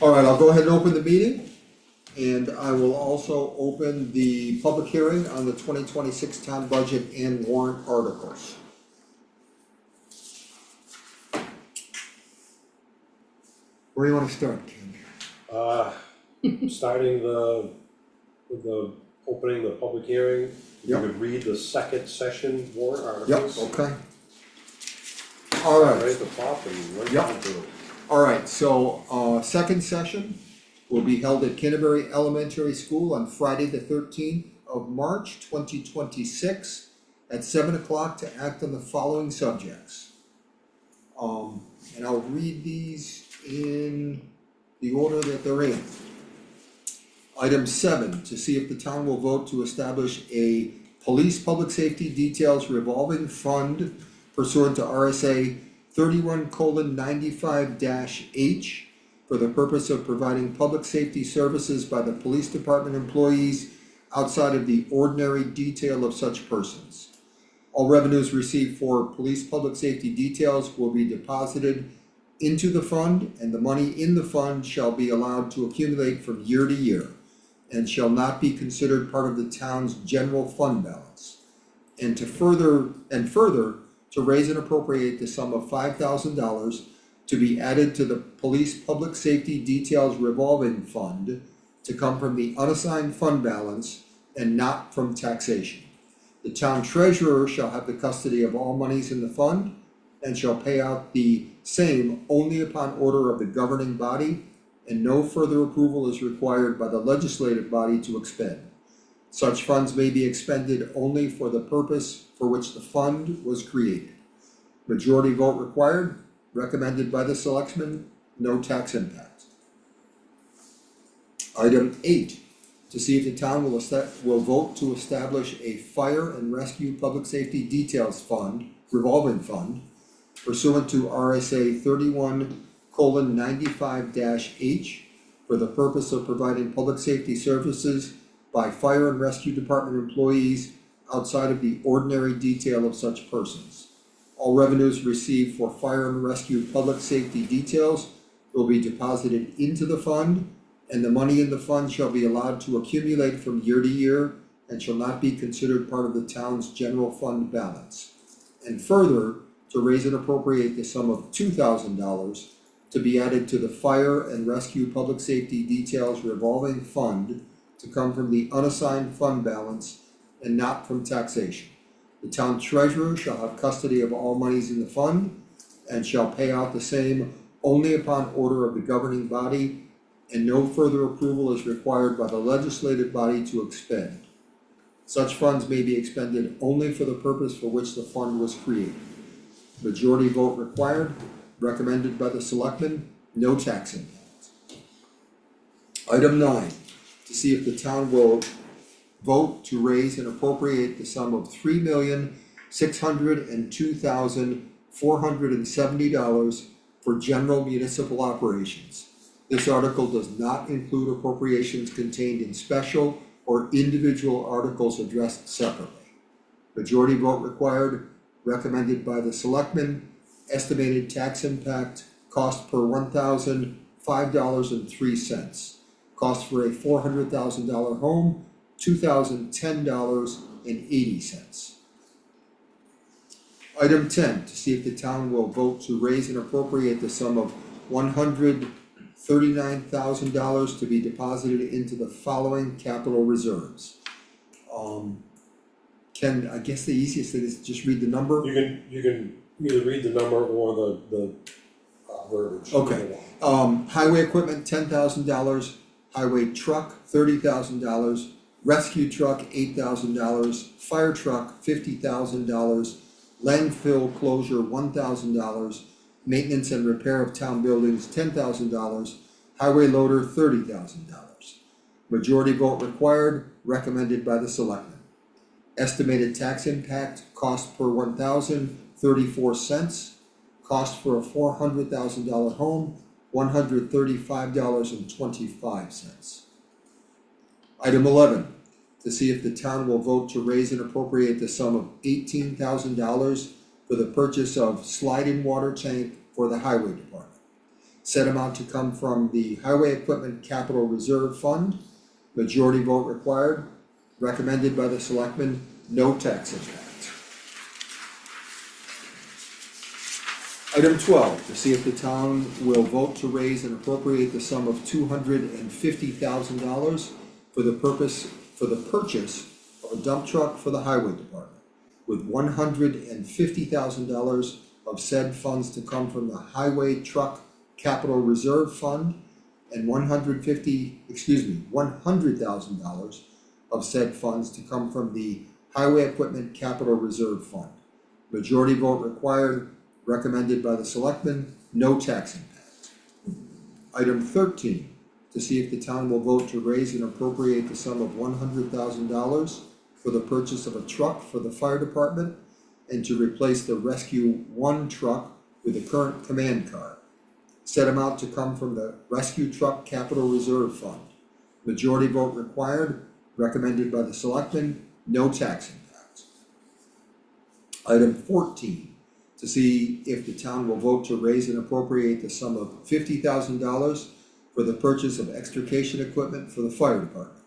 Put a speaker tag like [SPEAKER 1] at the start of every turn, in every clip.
[SPEAKER 1] Alright, I'll go ahead and open the meeting. And I will also open the public hearing on the 2026 town budget and warrant articles. Where do you wanna start, Ken?
[SPEAKER 2] Starting with the opening the public hearing, you
[SPEAKER 1] Yep.
[SPEAKER 2] would read the second session warrant
[SPEAKER 1] Yep,
[SPEAKER 2] articles.
[SPEAKER 1] okay.
[SPEAKER 2] Right
[SPEAKER 1] Alright,
[SPEAKER 2] at the top and right
[SPEAKER 1] Yep.
[SPEAKER 2] down to it.
[SPEAKER 1] alright, so second session will be held at Canterbury Elementary School on Friday the 13th of March 2026 at 7 o'clock to act on the following subjects. And I'll read these in the order that they're in. Item 7, to see if the town will vote to establish a police public safety details revolving fund pursuant to RSA 31:95-H for the purpose of providing public safety services by the police department employees outside of the ordinary detail of such persons. All revenues received for police public safety details will be deposited into the fund, and the money in the fund shall be allowed to accumulate from year to year and shall not be considered part of the town's general fund balance. And further to raise and appropriate the sum of $5,000 to be added to the police public safety details revolving fund to come from the unassigned fund balance and not from taxation. The town treasurer shall have the custody of all monies in the fund and shall pay out the same only upon order of the governing body, and no further approval is required by the legislative body to expend. Such funds may be expended only for the purpose for which the fund was created. Majority vote required, recommended by the selectmen, no tax impact. Item 8, to see if the town will vote to establish a fire and rescue public safety details fund, revolving fund, pursuant to RSA 31:95-H for the purpose of providing public safety services by fire and rescue department employees outside of the ordinary detail of such persons. All revenues received for fire and rescue public safety details will be deposited into the fund, and the money in the fund shall be allowed to accumulate from year to year and shall not be considered part of the town's general fund balance. And further, to raise and appropriate the sum of $2,000 to be added to the fire and rescue public safety details revolving fund to come from the unassigned fund balance and not from taxation. The town treasurer shall have custody of all monies in the fund and shall pay out the same only upon order of the governing body, and no further approval is required by the legislative body to expend. Such funds may be expended only for the purpose for which the fund was created. Majority vote required, recommended by the selectmen, no tax impact. Item 9, to see if the town will vote to raise and appropriate the sum of $3,602,470 for general municipal operations. This article does not include appropriations contained in special or individual articles addressed separately. Majority vote required, recommended by the selectmen. Estimated tax impact, cost per $1,000, $5.03. Cost for a $400,000 home, $2,010.80. Item 10, to see if the town will vote to raise and appropriate the sum of $139,000 to be deposited into the following capital reserves. Ken, I guess the easiest thing is just read the number.
[SPEAKER 2] You can either read the number or the verbiage.
[SPEAKER 1] Okay. Highway equipment, $10,000, highway truck, $30,000, rescue truck, $8,000, fire truck, $50,000, landfill closure, $1,000, maintenance and repair of town buildings, $10,000, highway loader, $30,000. Majority vote required, recommended by the selectmen. Estimated tax impact, cost per $1,034, cost for a $400,000 home, $135.25. Item 11, to see if the town will vote to raise and appropriate the sum of $18,000 for the purchase of slide-in water tank for the highway department. Said amount to come from the Highway Equipment Capital Reserve Fund. Majority vote required. Recommended by the selectmen, no tax impact. Item 12, to see if the town will vote to raise and appropriate the sum of $250,000 for the purchase of a dump truck for the highway department, with $150,000 of said funds to come from the Highway Truck Capital Reserve Fund, and $100,000 of said funds to come from the Highway Equipment Capital Reserve Fund. Majority vote required. Recommended by the selectmen, no tax impact. Item 13, to see if the town will vote to raise and appropriate the sum of $100,000 for the purchase of a truck for the fire department and to replace the Rescue 1 truck with a current command car. Said amount to come from the Rescue Truck Capital Reserve Fund. Majority vote required. Recommended by the selectmen, no tax impact. Item 14, to see if the town will vote to raise and appropriate the sum of $50,000 for the purchase of extrication equipment for the fire department,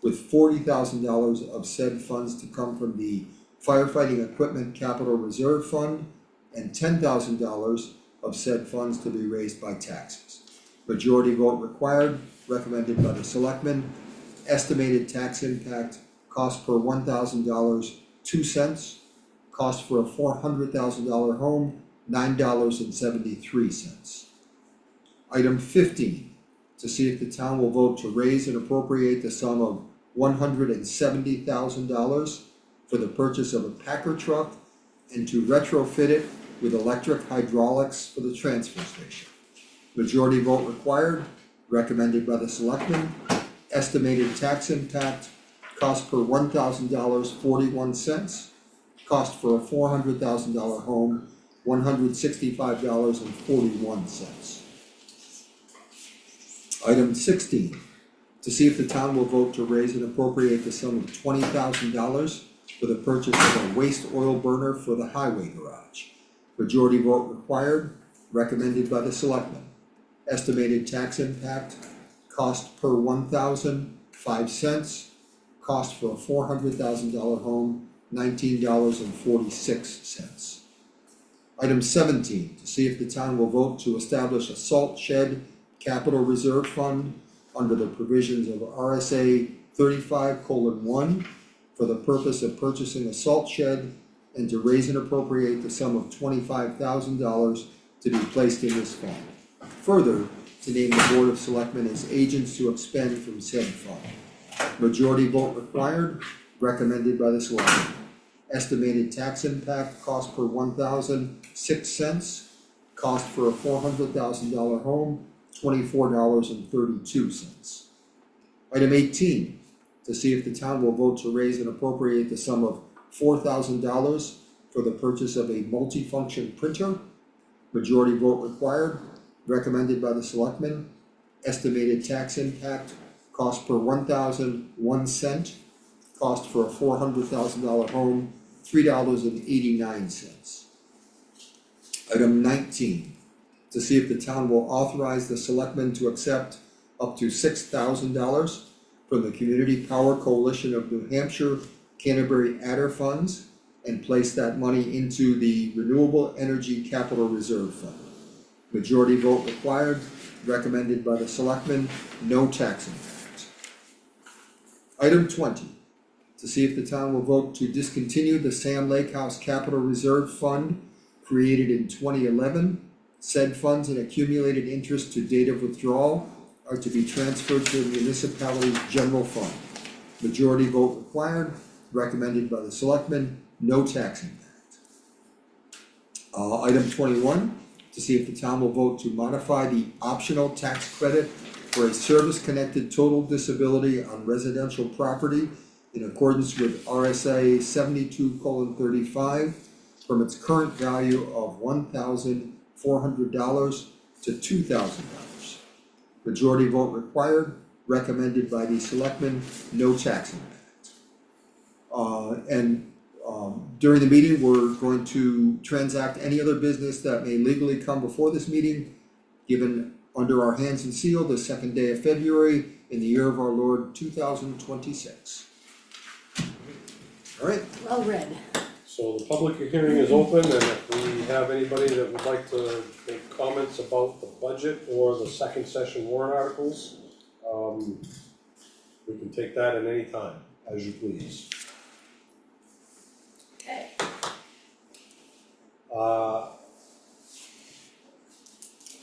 [SPEAKER 1] with $40,000 of said funds to come from the Firefighting Equipment Capital Reserve Fund and $10,000 of said funds to be raised by taxes. Majority vote required. Recommended by the selectmen. Estimated tax impact, cost per $1,000, 2 cents. Cost for a $400,000 home, $9.73. Item 15, to see if the town will vote to raise and appropriate the sum of $170,000 for the purchase of a Packer truck and to retrofit it with electric hydraulics for the transfer station. Majority vote required. Recommended by the selectmen. Estimated tax impact, cost per $1,000, 41 cents. Cost for a $400,000 home, $165.41. Item 16, to see if the town will vote to raise and appropriate the sum of $20,000 for the purchase of a waste oil burner for the highway garage. Majority vote required. Recommended by the selectmen. Estimated tax impact, cost per $1,000, 5 cents. Cost for a $400,000 home, $19.46. Item 17, to see if the town will vote to establish a salt shed capital reserve fund under the provisions of RSA 35:1 for the purpose of purchasing a salt shed and to raise and appropriate the sum of $25,000 to be placed in this fund. Further, to name the Board of Selectmen as agents to expend from said fund. Majority vote required. Recommended by the selectmen. Estimated tax impact, cost per $1,000, 6 cents. Cost for a $400,000 home, $24.32. Item 18, to see if the town will vote to raise and appropriate the sum of $4,000 for the purchase of a multifunction printer. Majority vote required. Recommended by the selectmen. Estimated tax impact, cost per $1,000, 1 cent. Cost for a $400,000 home, $3.89. Item 19, to see if the town will authorize the selectmen to accept up to $6,000 from the Community Power Coalition of New Hampshire Canterbury Adder funds and place that money into the Renewable Energy Capital Reserve Fund. Majority vote required. Recommended by the selectmen, no tax impact. Item 20, to see if the town will vote to discontinue the Sam Lake House Capital Reserve Fund created in 2011. Said funds and accumulated interest to date of withdrawal are to be transferred to the municipality's general fund. Majority vote required. Recommended by the selectmen, no tax impact. Item 21, to see if the town will vote to modify the optional tax credit for a service-connected total disability on residential property in accordance with RSA 72:35 from its current value of $1,400 to $2,000. Majority vote required. Recommended by the selectmen, no tax impact. During the meeting, we're going to transact any other business that may legally come before this meeting, given under our hands and sealed the second day of February in the year of our Lord 2026. Alright,
[SPEAKER 3] Well read.
[SPEAKER 2] So the public hearing is open, and if we have anybody that would like to make comments about the budget or the second session warrant articles, we can take that at any time, as you please.
[SPEAKER 3] Okay.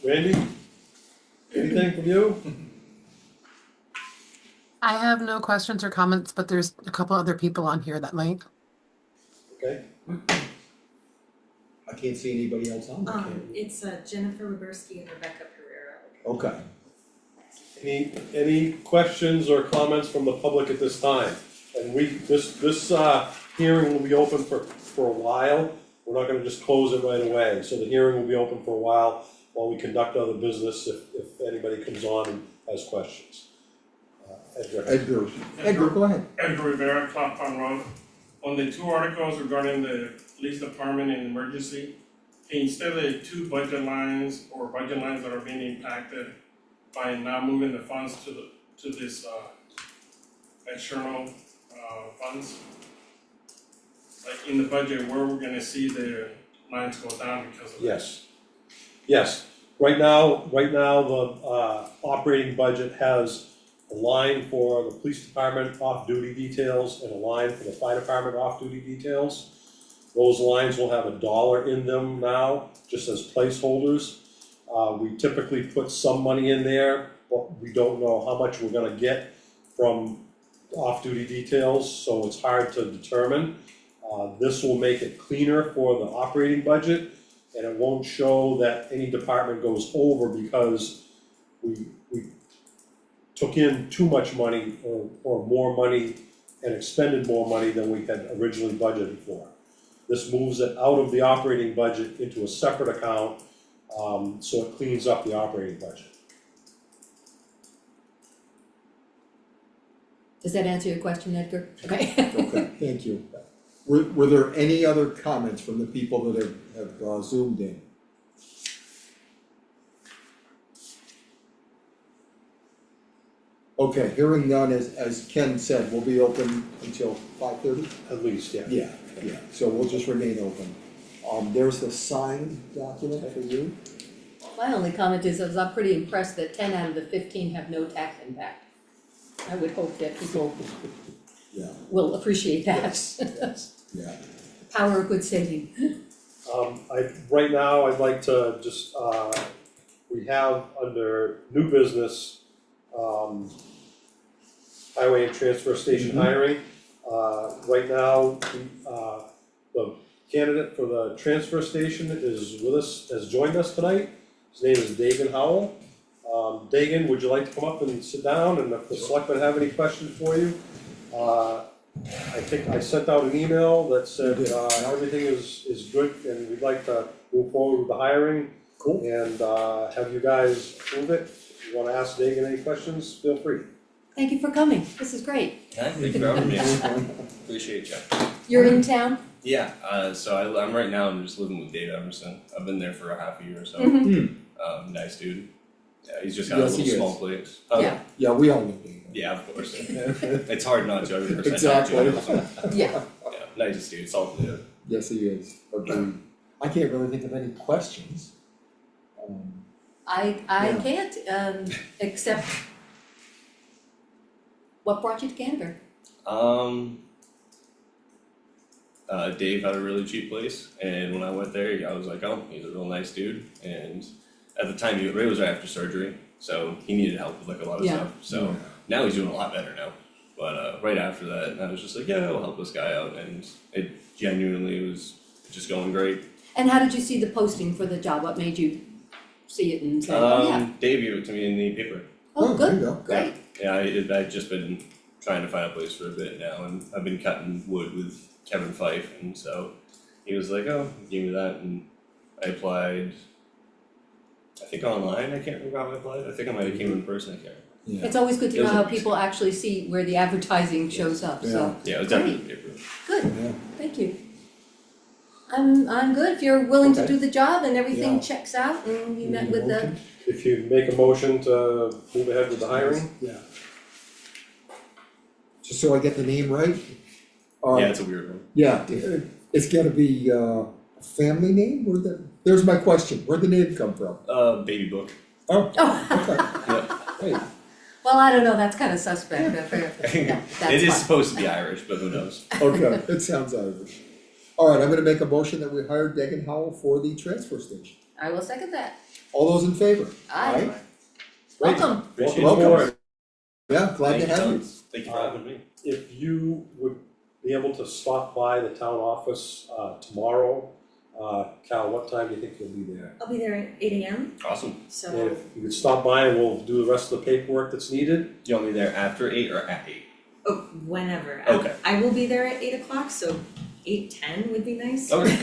[SPEAKER 2] Randy, anything from you?
[SPEAKER 4] I have no questions or comments, but there's a couple other people on here that might.
[SPEAKER 2] Okay,
[SPEAKER 1] I can't see anybody else on there.
[SPEAKER 5] It's Jennifer Roberski and Rebecca Pereira.
[SPEAKER 1] Okay,
[SPEAKER 2] any questions or comments from the public at this time? And this hearing will be open for a while, we're not gonna just close it right away, so the hearing will be open for a while we conduct other business if anybody comes on and has questions.
[SPEAKER 1] Edgar, go ahead.
[SPEAKER 6] Edgar Rivera, Cloud Pond Road. On the two articles regarding the police department and emergency, instead of the two budget lines or budget lines that are being impacted by not moving the funds to this external funds, like in the budget, where we're gonna see the lines go down because of that?
[SPEAKER 2] Yes, right now, the operating budget has a line for the police department off-duty details and a line for the fire department off-duty details. Those lines will have $1 in them now, just as placeholders. We typically put some money in there, but we don't know how much we're gonna get from off-duty details, so it's hard to determine. This will make it cleaner for the operating budget, and it won't show that any department goes over because we took in too much money or more money and expended more money than we had originally budgeted for. This moves it out of the operating budget into a separate account, so it cleans up the operating budget.
[SPEAKER 3] Does that answer your question, Edgar? Okay.
[SPEAKER 1] Okay, thank you. Were there any other comments from the people that have zoomed in? Okay, hearing none, as Ken said, we'll be open until 5:30?
[SPEAKER 2] At least, yeah.
[SPEAKER 1] Yeah, so we'll just remain open. There's the signed document for you.
[SPEAKER 3] My only comment is I'm pretty impressed that 10 out of the 15 have no tax impact. I would hope that people
[SPEAKER 1] Yeah,
[SPEAKER 3] will appreciate that.
[SPEAKER 1] yes, yeah.
[SPEAKER 3] Power of good saving.
[SPEAKER 2] Right now, I'd like to just, we have under new business, highway and transfer station hiring. Right now, the candidate for the transfer station is with us, has joined us tonight. His name is Dagan Howell. Dagan, would you like to come up and sit down, and if the selectmen have any questions for you? I think I sent out an email that said, everything is good and we'd like to move forward with the hiring.
[SPEAKER 1] Cool.
[SPEAKER 2] And, have you guys approve it. If you wanna ask Dagan any questions, feel free.
[SPEAKER 3] Thank you for coming. This is great.
[SPEAKER 7] Yeah, thank you for having me. Appreciate you.
[SPEAKER 3] You're in town?
[SPEAKER 7] Yeah, so I'm right now, I'm just living with Dave Emerson. I've been there for a half a year or so. Nice dude. Yeah, he's just got
[SPEAKER 1] Yes,
[SPEAKER 7] a
[SPEAKER 1] he
[SPEAKER 7] little
[SPEAKER 1] is.
[SPEAKER 7] small place.
[SPEAKER 3] Yeah.
[SPEAKER 1] Yeah, we all know Dave.
[SPEAKER 7] Yeah, of course. It's hard not to, every percent
[SPEAKER 1] Exactly.
[SPEAKER 7] not to.
[SPEAKER 3] Yeah.
[SPEAKER 7] Yeah, nicest dude, solid dude.
[SPEAKER 1] Yes, he is. Agreed. I can't really think of any questions.
[SPEAKER 3] I
[SPEAKER 1] Yeah.
[SPEAKER 3] can't, except what brought you to Canterbury?
[SPEAKER 7] Dave had a really cheap place, and when I went there, I was like, oh, he's a real nice dude. And at the time, Ray was right after surgery, so he needed help with like a lot of
[SPEAKER 3] Yeah.
[SPEAKER 7] stuff. So now he's doing a lot better now. But right after that, I was just like, yeah, I'll help this guy out, and it genuinely was just going great.
[SPEAKER 3] And how did you see the posting for the job? What made you see it and say, oh yeah?
[SPEAKER 7] Dave gave it to me in the paper.
[SPEAKER 3] Oh,
[SPEAKER 1] there you
[SPEAKER 3] good,
[SPEAKER 1] go.
[SPEAKER 3] great.
[SPEAKER 7] Yeah, I've just been trying to find a place for a bit now, and I've been cutting wood with Kevin Fife, and so he was like, oh, give me that, and I applied, I think online, I can't remember how I applied, I think I might have came in person, I can't remember.
[SPEAKER 1] Yeah.
[SPEAKER 3] It's always good to
[SPEAKER 7] It
[SPEAKER 3] know
[SPEAKER 7] was
[SPEAKER 3] how
[SPEAKER 7] a-
[SPEAKER 3] people actually see where the advertising shows up, so,
[SPEAKER 7] Yeah, it was definitely in the paper.
[SPEAKER 3] good,
[SPEAKER 1] Yeah.
[SPEAKER 3] thank you. I'm good, if you're willing to
[SPEAKER 1] Okay.
[SPEAKER 3] do the job and everything
[SPEAKER 1] Yeah.
[SPEAKER 3] checks out and you met
[SPEAKER 1] Need a
[SPEAKER 3] with the,
[SPEAKER 1] motion?
[SPEAKER 2] If you make a motion to move ahead with the hiring,
[SPEAKER 1] Yeah. Just so I get the name right?
[SPEAKER 7] Yeah, it's a weird one.
[SPEAKER 1] Yeah, it's gotta be a family name, there's my question, where'd the name come from?
[SPEAKER 7] Baby book.
[SPEAKER 1] Oh,
[SPEAKER 3] oh,
[SPEAKER 1] okay, hey,
[SPEAKER 3] well, I don't know, that's kind of suspect, yeah, that's
[SPEAKER 7] It is
[SPEAKER 3] fine.
[SPEAKER 7] supposed to be Irish, but who knows?
[SPEAKER 1] okay, it sounds Irish. Alright, I'm gonna make a motion that we hire Degan Howell for the transfer station.
[SPEAKER 3] I will second that,
[SPEAKER 1] All those in favor?
[SPEAKER 3] aye,
[SPEAKER 1] Great.
[SPEAKER 3] welcome,
[SPEAKER 2] appreciate the
[SPEAKER 1] Welcome.
[SPEAKER 2] board.
[SPEAKER 1] Yeah, glad to
[SPEAKER 7] Thank you,
[SPEAKER 1] have you.
[SPEAKER 7] Tom. Thank you for having me.
[SPEAKER 2] If you would be able to stop by the town office tomorrow, Cal, what time do you think you'll be there?
[SPEAKER 5] I'll be there at 8 a.m.
[SPEAKER 7] Awesome.
[SPEAKER 2] And
[SPEAKER 5] So
[SPEAKER 2] if you could stop by and we'll do the rest of the paperwork that's needed.
[SPEAKER 7] Do you want me there after 8 or at 8?
[SPEAKER 5] whenever.
[SPEAKER 7] Okay.
[SPEAKER 5] I will be there at 8 o'clock, so 8:10 would be nice.
[SPEAKER 7] Okay.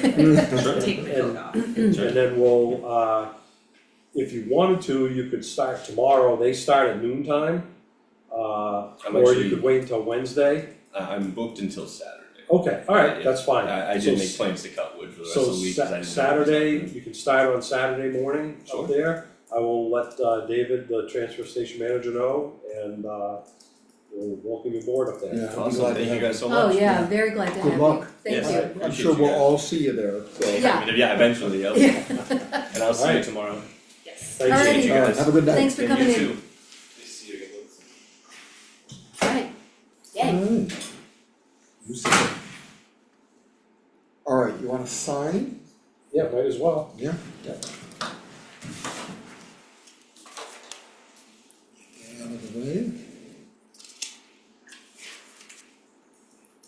[SPEAKER 5] Take my coat off.
[SPEAKER 2] And then we'll, if you wanted to, you could start tomorrow, they start at noon time.
[SPEAKER 7] I'm
[SPEAKER 2] Or you
[SPEAKER 7] actually-
[SPEAKER 2] could wait until Wednesday.
[SPEAKER 7] I'm booked until Saturday.
[SPEAKER 2] Okay, alright, that's fine.
[SPEAKER 7] I
[SPEAKER 2] So
[SPEAKER 7] did make plans to cut wood for the rest of the week, 'cause I didn't.
[SPEAKER 2] Saturday, you can start on Saturday morning
[SPEAKER 7] Sure.
[SPEAKER 2] up there. I will let David, the transfer station manager, know, and we'll welcome you aboard up there.
[SPEAKER 1] Yeah. I'll be
[SPEAKER 7] Awesome,
[SPEAKER 1] glad to
[SPEAKER 7] thank you
[SPEAKER 1] have
[SPEAKER 7] guys so
[SPEAKER 3] oh
[SPEAKER 7] much.
[SPEAKER 3] yeah, very glad to have
[SPEAKER 1] Good
[SPEAKER 3] you,
[SPEAKER 1] luck.
[SPEAKER 3] thank
[SPEAKER 7] Yes.
[SPEAKER 3] you.
[SPEAKER 1] I'm
[SPEAKER 7] Appreciate
[SPEAKER 1] sure
[SPEAKER 7] you
[SPEAKER 1] we'll
[SPEAKER 7] guys.
[SPEAKER 1] all see you there, so.
[SPEAKER 3] Yeah.
[SPEAKER 7] I mean, yeah, eventually, yep.
[SPEAKER 3] Yeah.
[SPEAKER 7] And I'll see you
[SPEAKER 2] Alright.
[SPEAKER 7] tomorrow.
[SPEAKER 5] Yes.
[SPEAKER 2] Thank
[SPEAKER 3] Alrighty.
[SPEAKER 7] Thank you
[SPEAKER 1] Alright,
[SPEAKER 7] guys.
[SPEAKER 1] have a good night.
[SPEAKER 3] Thanks for
[SPEAKER 7] And
[SPEAKER 3] coming
[SPEAKER 7] you
[SPEAKER 3] in.
[SPEAKER 7] too. Nice to see you again.
[SPEAKER 3] Right, yay,
[SPEAKER 1] Alright. You sit there. Alright, you wanna sign?
[SPEAKER 2] Yeah, might as well.
[SPEAKER 1] Yeah.
[SPEAKER 2] Yeah.
[SPEAKER 1] Get out of the way.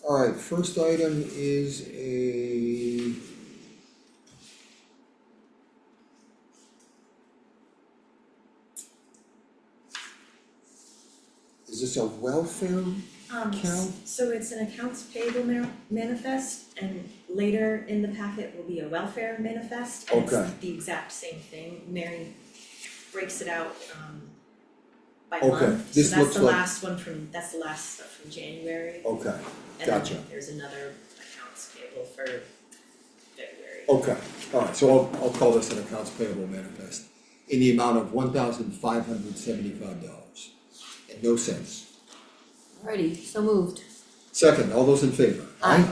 [SPEAKER 1] Alright, first item is a. Is this a welfare? Cal?
[SPEAKER 5] So it's an accounts payable manifest, and later in the packet will be a welfare manifest, and
[SPEAKER 1] Okay.
[SPEAKER 5] it's the exact same thing. Mary breaks it out by
[SPEAKER 1] Okay,
[SPEAKER 5] month,
[SPEAKER 1] this
[SPEAKER 5] so that's
[SPEAKER 1] looks
[SPEAKER 5] the
[SPEAKER 1] like-
[SPEAKER 5] last one that's the last stuff from January.
[SPEAKER 1] Okay,
[SPEAKER 5] And
[SPEAKER 1] gotcha.
[SPEAKER 5] then there's another accounts payable for February.
[SPEAKER 1] okay, alright, so I'll call this an accounts payable manifest in the amount of $1,575 and no cents.
[SPEAKER 3] alrighty, so moved,
[SPEAKER 1] Second, all those in favor?
[SPEAKER 3] Aye.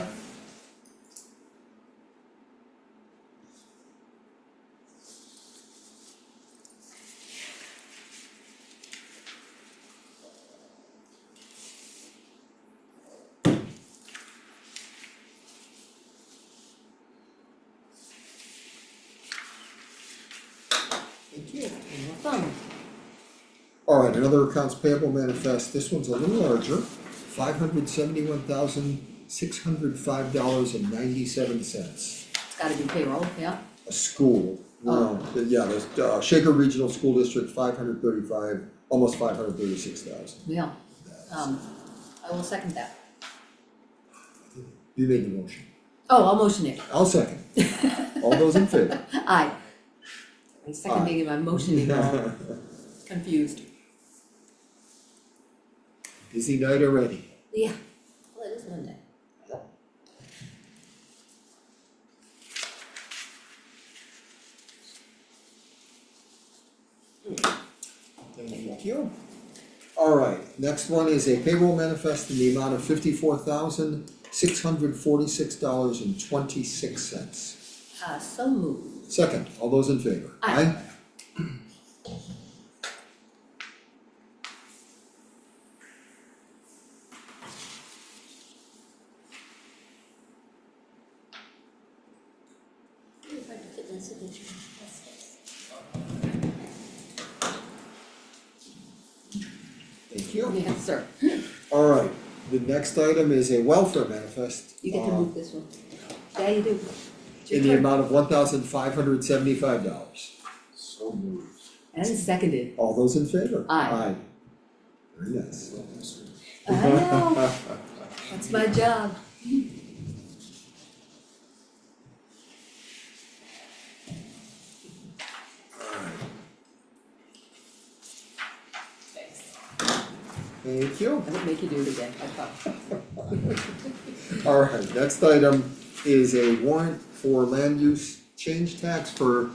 [SPEAKER 1] Thank you.
[SPEAKER 3] welcome,
[SPEAKER 1] Alright, another accounts payable manifest, this one's a little larger, $571,605.97.
[SPEAKER 3] it's gotta be payroll, yeah,
[SPEAKER 1] A school, yeah, there's Shaker Regional School District, 535, almost 536,000.
[SPEAKER 3] yeah, I will second that.
[SPEAKER 1] You made the motion,
[SPEAKER 3] Oh, I'll motion it,
[SPEAKER 1] I'll second, all those in favor?
[SPEAKER 3] aye. I'm seconding and I'm motioning, all confused,
[SPEAKER 1] Busy night already.
[SPEAKER 3] yeah, well, it is Monday.
[SPEAKER 1] Thank you. Alright, next one is a payroll manifest in the amount of $54,646.26.
[SPEAKER 3] So moved,
[SPEAKER 1] Second, all those in favor?
[SPEAKER 3] Aye. if I can fit that signature, that's
[SPEAKER 1] Thank you.
[SPEAKER 3] yes, sir,
[SPEAKER 1] Alright, the next item is a welfare manifest.
[SPEAKER 3] you get to move this one, yeah, you do. It's your
[SPEAKER 1] In the
[SPEAKER 3] turn.
[SPEAKER 1] amount of $1,575.
[SPEAKER 2] So moved.
[SPEAKER 3] And seconded,
[SPEAKER 1] All those in favor?
[SPEAKER 3] Aye.
[SPEAKER 1] Very nice.
[SPEAKER 3] I know, that's my job.
[SPEAKER 1] Thank you.
[SPEAKER 3] I would make you do it again, I thought.
[SPEAKER 1] Alright, next item is a warrant for land use change tax for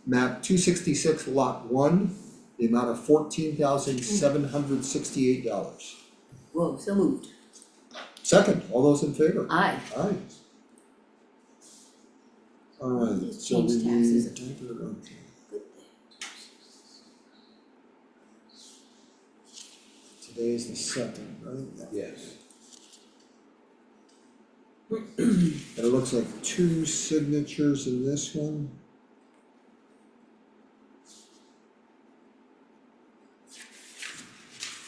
[SPEAKER 1] map 266 lot 1, the amount of $14,768.
[SPEAKER 3] Whoa, so moved.
[SPEAKER 1] Second, all those in favor?
[SPEAKER 3] Aye.
[SPEAKER 1] Aye. Alright,
[SPEAKER 3] These
[SPEAKER 1] so we
[SPEAKER 3] change taxes are
[SPEAKER 1] need.
[SPEAKER 3] good thing.
[SPEAKER 1] Today is the second, right?
[SPEAKER 2] Yes.
[SPEAKER 1] And it looks like 2 signatures in this one.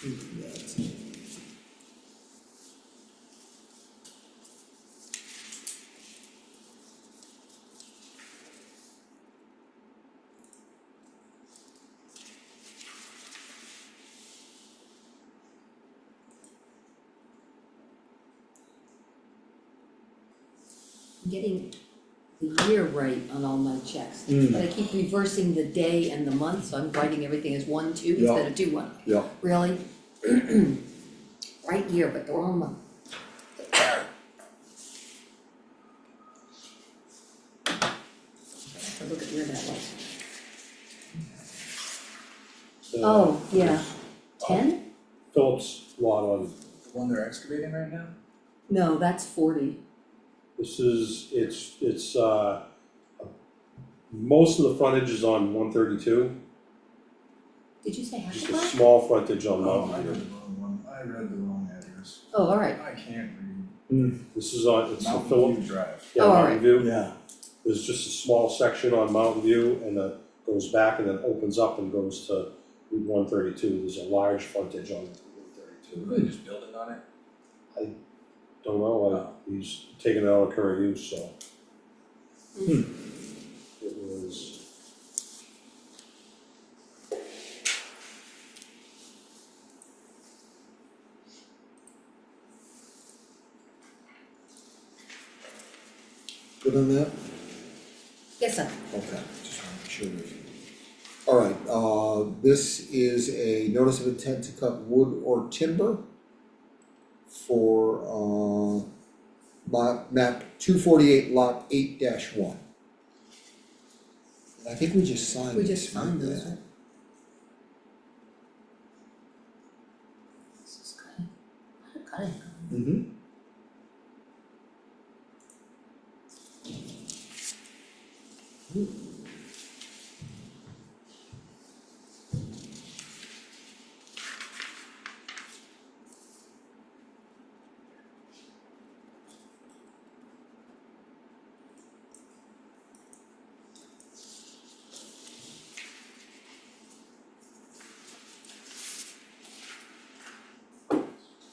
[SPEAKER 1] That's it.
[SPEAKER 3] I'm getting the year right on all my checks,
[SPEAKER 1] Mm.
[SPEAKER 3] but I keep reversing the day and the month, so I'm writing everything as 1/2
[SPEAKER 1] Yeah.
[SPEAKER 3] instead of 2/1.
[SPEAKER 1] Yeah.
[SPEAKER 3] Really? Right year, but the wrong month. I have to look at where that was. Oh, yeah. 10?
[SPEAKER 2] Phillips lot on,
[SPEAKER 8] The one they're excavating right now?
[SPEAKER 3] No, that's 40.
[SPEAKER 2] this is, it's most of the frontage is on 132.
[SPEAKER 3] Did you say half
[SPEAKER 2] Just
[SPEAKER 3] a
[SPEAKER 2] a
[SPEAKER 3] mile?
[SPEAKER 2] small frontage on
[SPEAKER 8] Oh, I
[SPEAKER 2] Mountain
[SPEAKER 8] read
[SPEAKER 2] View.
[SPEAKER 8] the wrong one, I read the wrong address.
[SPEAKER 3] Oh, alright.
[SPEAKER 8] I can't read.
[SPEAKER 2] This is on, it's the
[SPEAKER 8] Mountain
[SPEAKER 2] Phillips,
[SPEAKER 8] View Drive.
[SPEAKER 2] yeah,
[SPEAKER 3] Oh,
[SPEAKER 2] Mountain
[SPEAKER 3] alright.
[SPEAKER 2] View.
[SPEAKER 1] Yeah.
[SPEAKER 2] There's just a small section on Mountain View and that goes back and then opens up and goes to Route 132. There's a large frontage on
[SPEAKER 8] They're
[SPEAKER 2] 132.
[SPEAKER 8] really just building on it?
[SPEAKER 2] Don't know, he's taken it out of current use, so.
[SPEAKER 1] Hmm.
[SPEAKER 2] It was.
[SPEAKER 1] Good on that?
[SPEAKER 3] Yes, sir.
[SPEAKER 1] Okay, just wanna make sure we. Alright, this is a notice of intent to cut wood or timber for map 248 lot 8-1. And I think we just signed
[SPEAKER 3] We
[SPEAKER 1] this,
[SPEAKER 3] just signed
[SPEAKER 1] right?
[SPEAKER 3] those,
[SPEAKER 1] Yeah.
[SPEAKER 3] right? This is good. What a cutting.
[SPEAKER 1] Mm-hmm.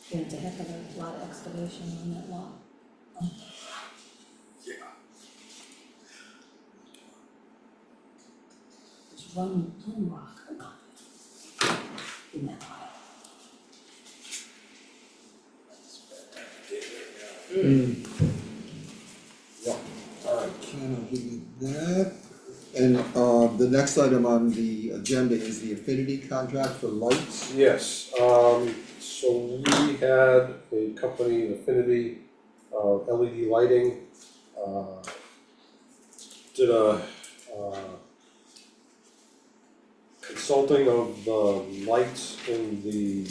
[SPEAKER 3] Yeah, it's a heck of a lot of excavation on that lot. There's one rock in that pile.
[SPEAKER 1] Yeah, alright, Ken, I'll give you that. And the next item on the agenda is the affinity contract for lights.
[SPEAKER 2] Yes, so we had a company, Affinity, LED lighting, did a, consulting of the lights in the,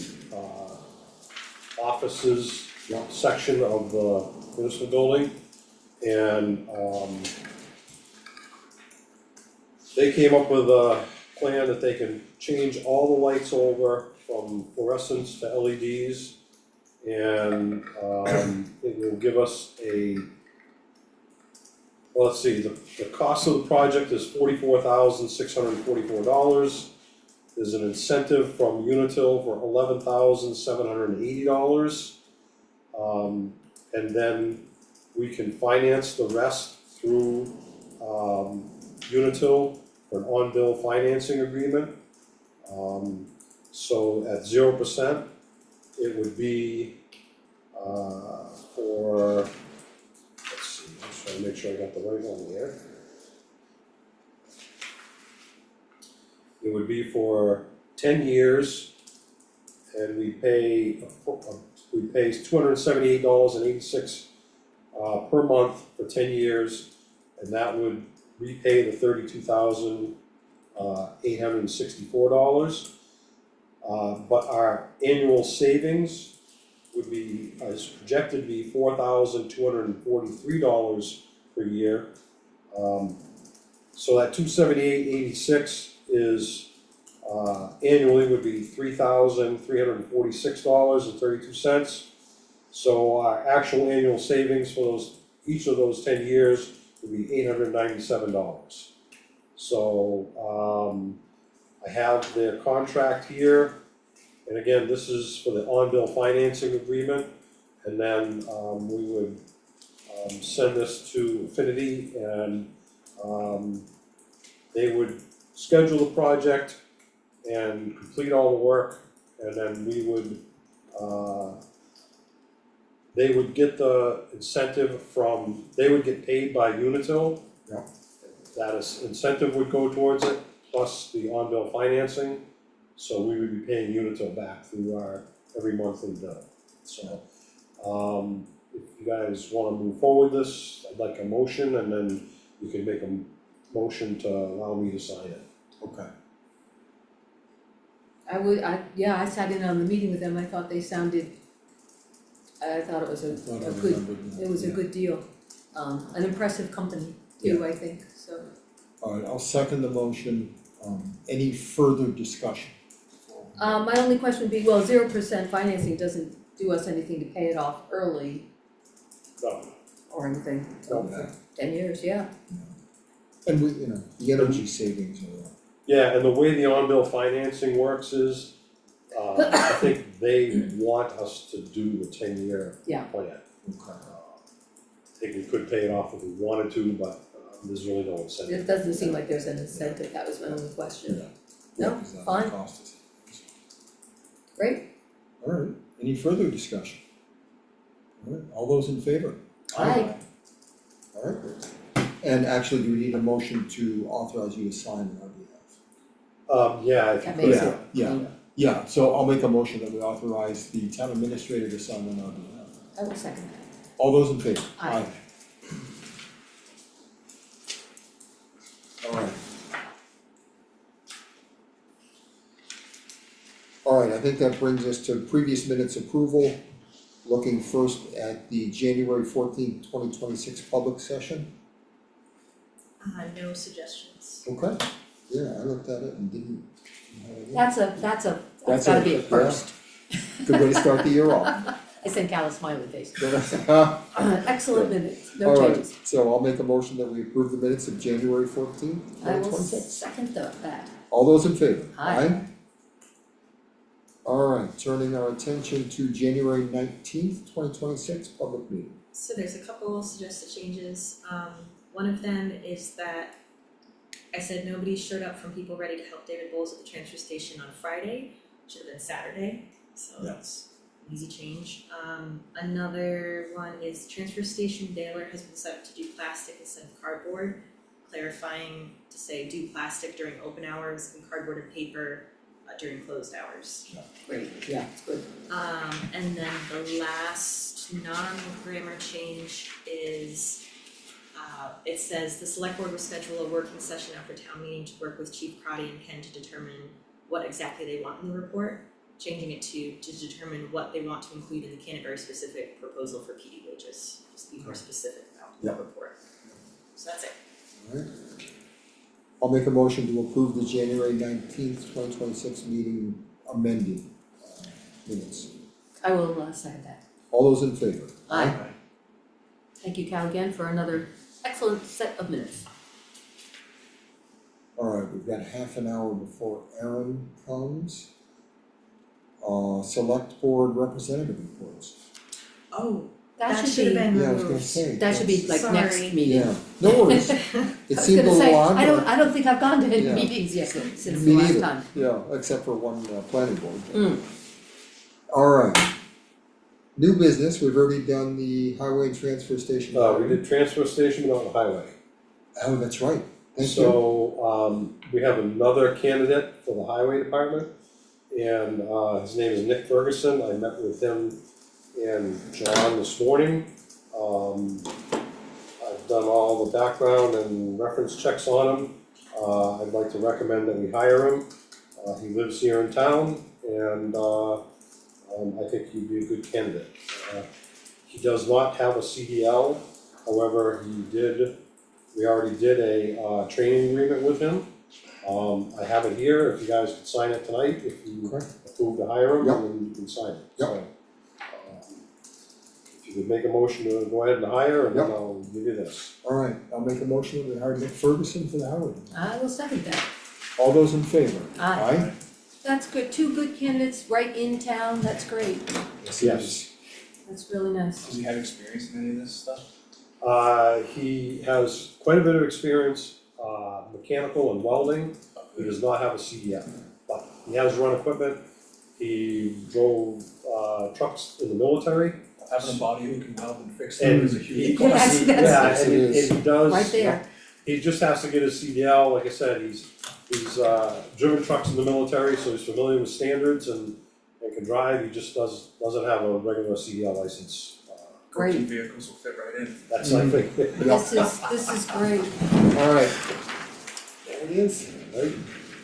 [SPEAKER 2] offices section of the municipal building. And, they came up with a plan that they can change all the lights over from fluorescents to LEDs. And it will give us well, let's see, the cost of the project is $44,644. There's an incentive from Unitil for $11,780. And then we can finance the rest through Unitil for an on-bill financing agreement. So at 0%, it would be for, let's see, I'm just trying to make sure I got the right one here. It would be for 10 years, and we pay $278.86 per month for 10 years, and that would repay the $32,864. But our annual savings would be, is projected to be $4,243 per year. So that $278.86 is, annually would be $3,346.32. So our actual annual savings for those, each of those 10 years would be $897. So, I have their contract here, and again, this is for the on-bill financing agreement. And then, we would, send this to Affinity, and, they would schedule the project and complete all the work, and then we would, they would get the incentive from, they would get paid by Unitil.
[SPEAKER 1] Yeah.
[SPEAKER 2] That incentive would go towards it, plus the on-bill financing, so we would be paying Unitil back through our every monthly bill. So, if you guys wanna move forward this, I'd like a motion, and then you can make a motion to allow me to sign it.
[SPEAKER 1] Okay.
[SPEAKER 3] I sat in on the meeting with them, I thought they sounded, I thought it was a
[SPEAKER 1] Thought I
[SPEAKER 3] good,
[SPEAKER 1] remembered that,
[SPEAKER 3] it was a
[SPEAKER 1] yeah.
[SPEAKER 3] good deal. An impressive company too, I think, so.
[SPEAKER 1] Alright, I'll second the motion, any further discussion?
[SPEAKER 3] My only question would be, well, 0% financing doesn't do us anything to pay it off early
[SPEAKER 2] No,
[SPEAKER 3] or anything, so
[SPEAKER 1] Okay.
[SPEAKER 3] 10 years, yeah.
[SPEAKER 1] And we, you know, the energy savings are,
[SPEAKER 2] yeah, and the way the on-bill financing works is, I think they want us to do the 10-year
[SPEAKER 3] Yeah.
[SPEAKER 2] plan.
[SPEAKER 1] okay.
[SPEAKER 2] I think we could pay it off if we wanted to, but, there's really no incentive.
[SPEAKER 3] It doesn't seem like there's an incentive, that was my only question.
[SPEAKER 1] Yeah,
[SPEAKER 3] No,
[SPEAKER 1] 'cause that
[SPEAKER 3] fine.
[SPEAKER 1] would cost us.
[SPEAKER 3] Great,
[SPEAKER 1] Alright, any further discussion? Alright, all those in favor?
[SPEAKER 3] Aye.
[SPEAKER 1] Alright, and actually, do we need a motion to authorize you to sign on our behalf?
[SPEAKER 2] Yeah, if you
[SPEAKER 3] That
[SPEAKER 2] could.
[SPEAKER 3] makes it-
[SPEAKER 1] Yeah, so I'll make a motion that we authorize the town administrator to sign on our behalf.
[SPEAKER 3] I will second that.
[SPEAKER 1] All those in favor?
[SPEAKER 3] Aye.
[SPEAKER 1] Alright. Alright, I think that brings us to previous minutes approval. Looking first at the January 14th, 2026 public session.
[SPEAKER 5] No suggestions.
[SPEAKER 1] Okay. Yeah, I looked at it and didn't.
[SPEAKER 3] That's
[SPEAKER 1] That's
[SPEAKER 3] gotta
[SPEAKER 1] it,
[SPEAKER 3] be a
[SPEAKER 1] yeah.
[SPEAKER 3] first.
[SPEAKER 1] Good way to start the year off.
[SPEAKER 3] I sent Cal a smiley face.
[SPEAKER 1] Alright,
[SPEAKER 3] Excellent minutes, no changes.
[SPEAKER 1] so I'll make a motion that we approve the minutes of January 14th,
[SPEAKER 3] I will
[SPEAKER 1] 2026.
[SPEAKER 3] second that.
[SPEAKER 1] All those in favor?
[SPEAKER 3] Aye.
[SPEAKER 1] Alright, turning our attention to January 19th, 2026, public meeting.
[SPEAKER 5] So there's a couple suggested changes. One of them is that I said nobody showed up from People Ready to Help David Bowles at the transfer station on Friday, should have been Saturday, so
[SPEAKER 1] Yeah.
[SPEAKER 5] that's an easy change. Another one is transfer station baler has been set up to do plastic instead of cardboard, clarifying to say do plastic during open hours and cardboard and paper during closed hours.
[SPEAKER 3] Great, yeah, it's good.
[SPEAKER 5] And then the last non-grammar change is, it says the select board will schedule a working session after town meeting to work with Chief Crotty and Ken to determine what exactly they want in the report. Changing it to determine what they want to include in the Canterbury specific proposal for PD wages, just be more specific about the report. So that's it.
[SPEAKER 1] Alright. I'll make a motion to approve the January 19th, 2026 meeting amended minutes.
[SPEAKER 3] I will second that.
[SPEAKER 1] All those in favor?
[SPEAKER 3] Aye. Thank you, Cal, again, for another excellent set of minutes.
[SPEAKER 1] Alright, we've got half an hour before Aaron comes. Select board representative reports.
[SPEAKER 5] Oh,
[SPEAKER 3] That
[SPEAKER 5] that
[SPEAKER 3] should
[SPEAKER 5] should have
[SPEAKER 3] be,
[SPEAKER 5] been
[SPEAKER 1] Yeah, I was gonna
[SPEAKER 5] removed.
[SPEAKER 1] say.
[SPEAKER 3] that should be like next
[SPEAKER 5] Sorry.
[SPEAKER 3] meeting.
[SPEAKER 1] Yeah, no worries. It
[SPEAKER 3] I was
[SPEAKER 1] seemed a
[SPEAKER 3] gonna say,
[SPEAKER 1] little odd,
[SPEAKER 3] I
[SPEAKER 1] but
[SPEAKER 3] don't think I've gone to any
[SPEAKER 1] Yeah.
[SPEAKER 3] meetings yet since the
[SPEAKER 1] me
[SPEAKER 3] last
[SPEAKER 1] neither.
[SPEAKER 3] time.
[SPEAKER 1] Yeah, except for one planning board.
[SPEAKER 3] Mm.
[SPEAKER 1] Alright. New business, we've already done the highway and transfer station.
[SPEAKER 2] We did transfer station, but not the highway.
[SPEAKER 1] Oh, that's right, thank you.
[SPEAKER 2] So, we have another candidate for the highway department, and, his name is Nick Ferguson. I met with him and John this morning. I've I've done all the background and reference checks on him. I'd like to recommend that we hire him. He lives here in town and, I think he'd be a good candidate. He does not have a CDL, however, we already did a, training agreement with him. I have it here, if you guys could sign it tonight, if you
[SPEAKER 1] Okay.
[SPEAKER 2] approve to hire him,
[SPEAKER 1] Yep.
[SPEAKER 2] then you can sign it,
[SPEAKER 1] Yep.
[SPEAKER 2] so. If you could make a motion to go ahead and hire, and then
[SPEAKER 1] Yep.
[SPEAKER 2] I'll give you this.
[SPEAKER 1] Alright, I'll make a motion that we hire Nick Ferguson for the highway.
[SPEAKER 3] I will second that.
[SPEAKER 1] All those in favor?
[SPEAKER 3] Aye. That's good, two good candidates right in town, that's great,
[SPEAKER 1] Yes.
[SPEAKER 3] that's really nice.
[SPEAKER 8] Does he have experience in any of this stuff?
[SPEAKER 2] He has quite a bit of experience, mechanical and welding. He does not have a CDL, but he has run equipment. He drove, trucks in the military.
[SPEAKER 8] Having a body who can weld and fix
[SPEAKER 2] And
[SPEAKER 8] them is a
[SPEAKER 2] he-
[SPEAKER 8] huge plus.
[SPEAKER 3] Yes,
[SPEAKER 2] Yeah,
[SPEAKER 1] Yes,
[SPEAKER 2] and
[SPEAKER 1] it
[SPEAKER 2] he,
[SPEAKER 1] is.
[SPEAKER 2] and he does.
[SPEAKER 3] Right there.
[SPEAKER 2] He just has to get his CDL, like I said, he's driven trucks in the military, so he's familiar with standards and can drive, he just doesn't have a regular CDL license.
[SPEAKER 3] Great.
[SPEAKER 8] 14 vehicles will fit right in.
[SPEAKER 2] That's, I think,
[SPEAKER 3] This is great.
[SPEAKER 1] Alright. There it is.
[SPEAKER 2] right?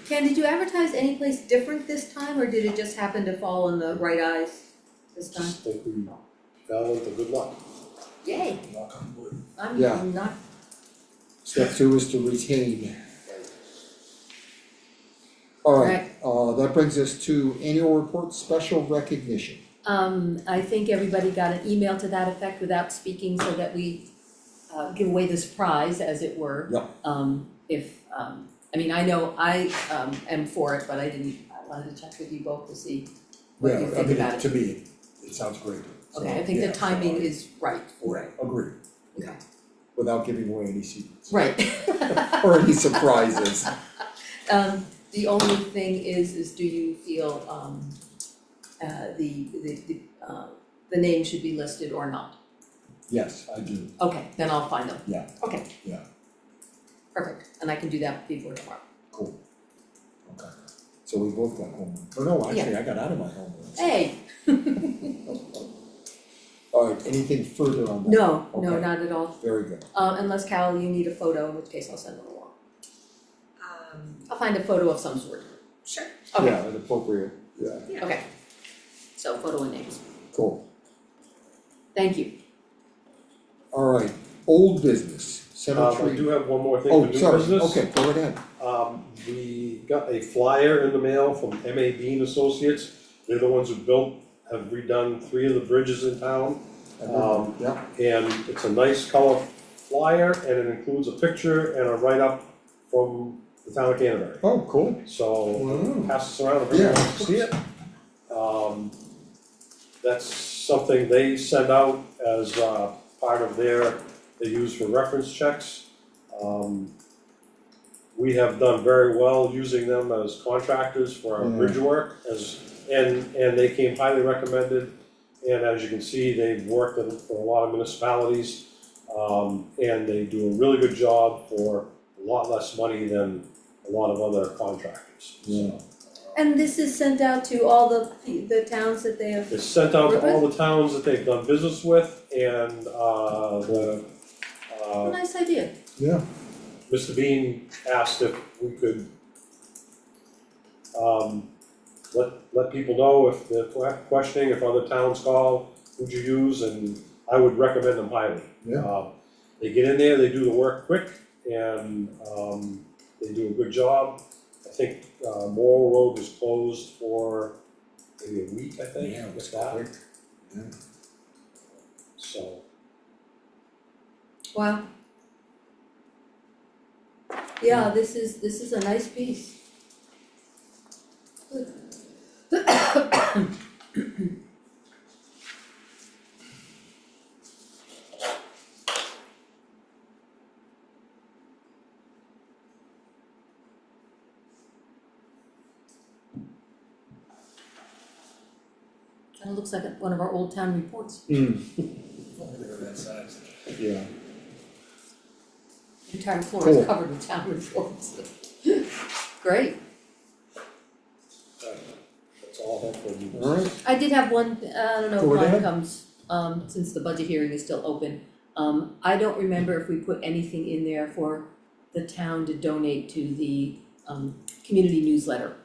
[SPEAKER 3] Ken, did you advertise any place different this time, or did it just happen to fall in the right eyes this time?
[SPEAKER 2] Just think we fell into good luck.
[SPEAKER 3] Yay,
[SPEAKER 8] Knock on wood.
[SPEAKER 1] Yeah.
[SPEAKER 3] I'm not,
[SPEAKER 1] Step 2 is to retain. Alright, that brings us to annual report, special recognition.
[SPEAKER 3] I think everybody got an email to that effect without speaking, so that we give away this prize, as it were.
[SPEAKER 1] Yeah.
[SPEAKER 3] I mean, I know I am for it, but I wanted to check with you both to see what you think about it.
[SPEAKER 1] To me, it sounds great. So,
[SPEAKER 3] Okay, I think
[SPEAKER 1] yeah,
[SPEAKER 3] the
[SPEAKER 1] so
[SPEAKER 3] timing
[SPEAKER 1] I-
[SPEAKER 3] is right for it.
[SPEAKER 1] Agreed.
[SPEAKER 3] Okay.
[SPEAKER 1] Without giving away any secrets.
[SPEAKER 3] Right.
[SPEAKER 1] Or any surprises.
[SPEAKER 3] The only thing is do you feel the name should be listed or not?
[SPEAKER 1] Yes, I do.
[SPEAKER 3] Okay, then I'll find them.
[SPEAKER 1] Yeah.
[SPEAKER 3] Okay.
[SPEAKER 1] Yeah.
[SPEAKER 3] Perfect, and I can do that before tomorrow.
[SPEAKER 1] Cool. Okay. So we both got homework. Oh, no, actually, I got out of my homework.
[SPEAKER 3] Hey,
[SPEAKER 1] Alright, anything further on that?
[SPEAKER 3] no,
[SPEAKER 1] Okay.
[SPEAKER 3] not at all.
[SPEAKER 1] Very good.
[SPEAKER 3] Unless Carol, you need a photo, in which case I'll send one along. I'll find a photo of some sort.
[SPEAKER 5] Sure.
[SPEAKER 3] Okay,
[SPEAKER 1] Yeah, an appropriate, yeah,
[SPEAKER 3] okay. So photo and names.
[SPEAKER 1] cool.
[SPEAKER 3] Thank you.
[SPEAKER 1] Alright, old business,
[SPEAKER 2] I
[SPEAKER 1] cemetery.
[SPEAKER 2] do have one more thing
[SPEAKER 1] Oh,
[SPEAKER 2] for new
[SPEAKER 1] sorry,
[SPEAKER 2] business.
[SPEAKER 1] okay, go right ahead.
[SPEAKER 2] We got a flyer in the mail from M.A. Bean Associates. They're the ones who have redone 3 of the bridges in town.
[SPEAKER 1] Yeah,
[SPEAKER 2] And it's a nice color flyer and it includes a picture and a write-up from the town of Canterbury.
[SPEAKER 1] oh, cool.
[SPEAKER 2] So
[SPEAKER 1] Wow.
[SPEAKER 2] pass this around if anyone wants to see it. That's something they send out as part of they use for reference checks. We have done very well using them as contractors for our bridge work and they came highly recommended. And as you can see, they've worked for a lot of municipalities, and they do a really good job for a lot less money than a lot of other contractors.
[SPEAKER 1] Yeah.
[SPEAKER 3] And this is sent out to all the towns that they have.
[SPEAKER 2] It's sent out to all the towns that they've done business with, and
[SPEAKER 3] Nice idea.
[SPEAKER 1] Yeah,
[SPEAKER 2] Mr. Bean asked if we could let people know if they're questioning, if other towns call, who'd you use, and I would recommend them highly.
[SPEAKER 1] Yeah.
[SPEAKER 2] They get in there, they do the work quick, and they do a good job. I think Morrill Road was closed for maybe a week, I think.
[SPEAKER 1] yeah,
[SPEAKER 2] if
[SPEAKER 1] it's
[SPEAKER 2] that.
[SPEAKER 1] quick. Yeah.
[SPEAKER 2] So,
[SPEAKER 3] Wow. Yeah, this is a nice piece. Good. Kinda looks like one of our old town reports.
[SPEAKER 8] Only they were that size.
[SPEAKER 1] Yeah,
[SPEAKER 3] The entire floor
[SPEAKER 1] Cool.
[SPEAKER 3] is covered with town reports. Great.
[SPEAKER 2] that's all I have for you.
[SPEAKER 1] alright,
[SPEAKER 3] I did have one, I don't know
[SPEAKER 1] Go
[SPEAKER 3] if
[SPEAKER 1] right
[SPEAKER 3] mine
[SPEAKER 1] ahead.
[SPEAKER 3] comes, since the budget hearing is still open. I don't remember if we put anything in there for the town to donate to the community newsletter.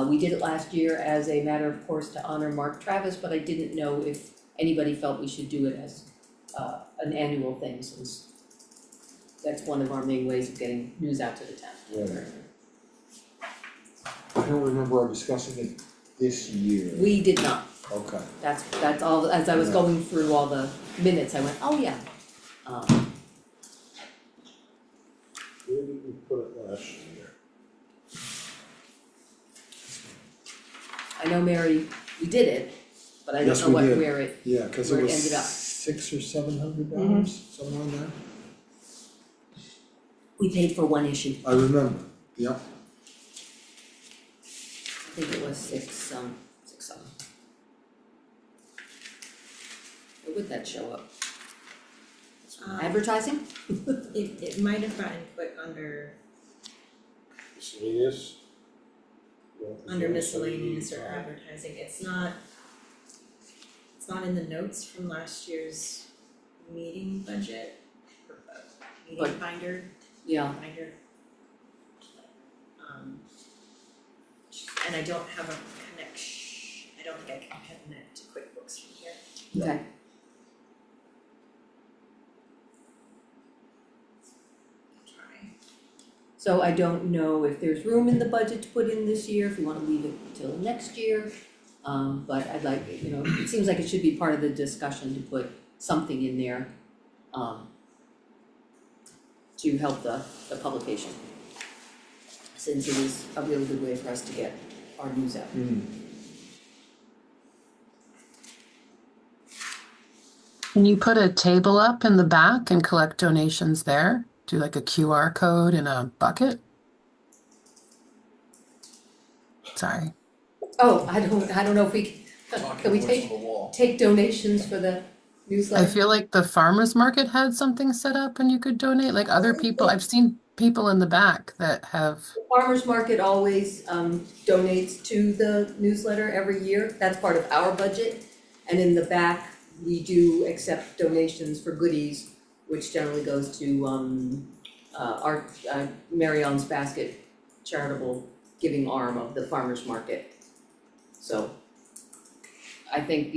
[SPEAKER 3] We did it last year as a matter of course to honor Mark Travis, but I didn't know if anybody felt we should do it as an annual thing, since that's one of our main ways of getting news out to the town.
[SPEAKER 1] Right. I don't remember discussing it this year.
[SPEAKER 3] We did not,
[SPEAKER 1] Okay.
[SPEAKER 3] that's all, as I was
[SPEAKER 1] Yeah.
[SPEAKER 3] going through all the minutes, I went, oh yeah.
[SPEAKER 2] Where did we put it last year?
[SPEAKER 3] I know Mary, we did it, but I don't
[SPEAKER 1] Yes,
[SPEAKER 3] know
[SPEAKER 1] we
[SPEAKER 3] what,
[SPEAKER 1] did.
[SPEAKER 3] where it,
[SPEAKER 1] Yeah, cause
[SPEAKER 3] Where
[SPEAKER 1] it
[SPEAKER 3] it
[SPEAKER 1] was
[SPEAKER 3] ended up.
[SPEAKER 1] $600 or $700, somewhere in there.
[SPEAKER 3] we paid for one issue,
[SPEAKER 1] I remember, yep.
[SPEAKER 3] I think it was six something. Where would that show up? Advertising?
[SPEAKER 5] It might have gotten put under
[SPEAKER 2] Miscellaneous?
[SPEAKER 5] miscellaneous or advertising, it's not in the notes from last year's meeting budget, or, meeting
[SPEAKER 3] But-
[SPEAKER 5] binder.
[SPEAKER 3] Yeah,
[SPEAKER 5] And I don't have a connection, I don't think I can connect to QuickBooks from here.
[SPEAKER 3] okay.
[SPEAKER 5] Try.
[SPEAKER 3] So I don't know if there's room in the budget to put in this year, if we wanna leave it till next year. But I'd like, it seems like it should be part of the discussion to put something in there, to help the publication. Since it is a really good way for us to get our news out.
[SPEAKER 4] Can you put a table up in the back and collect donations there? Do like a QR code in a bucket? Sorry.
[SPEAKER 3] Oh, I don't know if we,
[SPEAKER 8] Talking
[SPEAKER 3] can we
[SPEAKER 8] voice on the wall.
[SPEAKER 3] take donations for the
[SPEAKER 4] I
[SPEAKER 3] newsletter?
[SPEAKER 4] feel like the farmer's market had something set up and you could donate, like other people, I've seen people in the back that have,
[SPEAKER 3] Farmers Market always donates to the newsletter every year, that's part of our budget. And in the back, we do accept donations for goodies, which generally goes to our Marion's Basket charitable giving arm of the farmers market. So I think,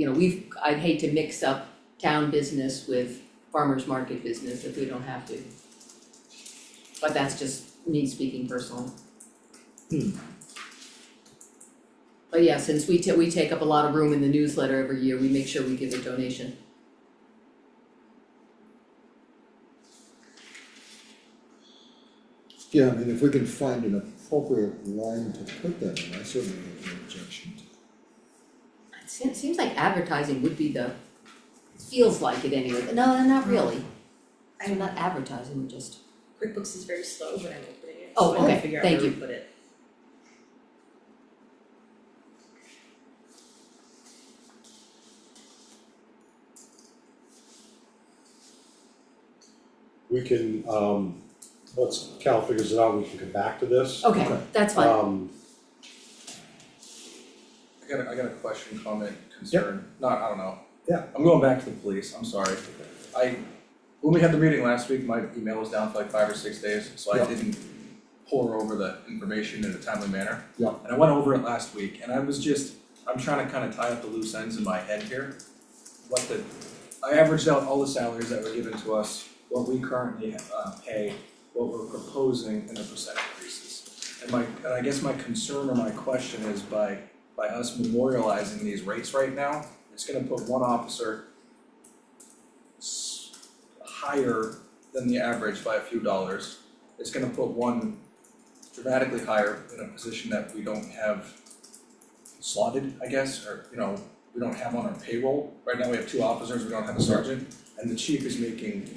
[SPEAKER 3] I'd hate to mix up town business with farmers market business if we don't have to. But that's just me speaking personally. But yeah, since we take up a lot of room in the newsletter every year, we make sure we give a donation.
[SPEAKER 1] Yeah, I mean, if we can find an appropriate line to put that in, I certainly have no objection to it.
[SPEAKER 3] It seems like advertising would be it feels like it anyway, no, not really. I'm not advertising, we're just,
[SPEAKER 5] QuickBooks is very slow when I'm opening it,
[SPEAKER 3] Oh,
[SPEAKER 5] so I can
[SPEAKER 3] okay,
[SPEAKER 5] figure out
[SPEAKER 3] thank
[SPEAKER 5] where to
[SPEAKER 3] you.
[SPEAKER 5] put it.
[SPEAKER 2] We can, once Cal figures it out, we can come back to this.
[SPEAKER 3] okay, that's fine.
[SPEAKER 8] I got a question, comment, concern, I don't know.
[SPEAKER 2] Yeah.
[SPEAKER 8] I'm going back to the police, I'm sorry. When we had the meeting last week, my email was down for like 5 or 6 days, so I
[SPEAKER 1] Yeah.
[SPEAKER 8] didn't pour over the information in a timely manner.
[SPEAKER 1] Yeah.
[SPEAKER 8] And I went over it last week, and I'm trying to kind of tie up the loose ends in my head here. I averaged out all the salaries that were given to us, what we currently pay, what we're proposing, and the percent increases. And I guess my concern or my question is by us memorializing these rates right now, it's gonna put one officer higher than the average by a few dollars. It's gonna put one dramatically higher in a position that we don't have slotted, I guess, or, we don't have on our payroll. Right now, we have 2 officers, we don't have a sergeant, and the chief is making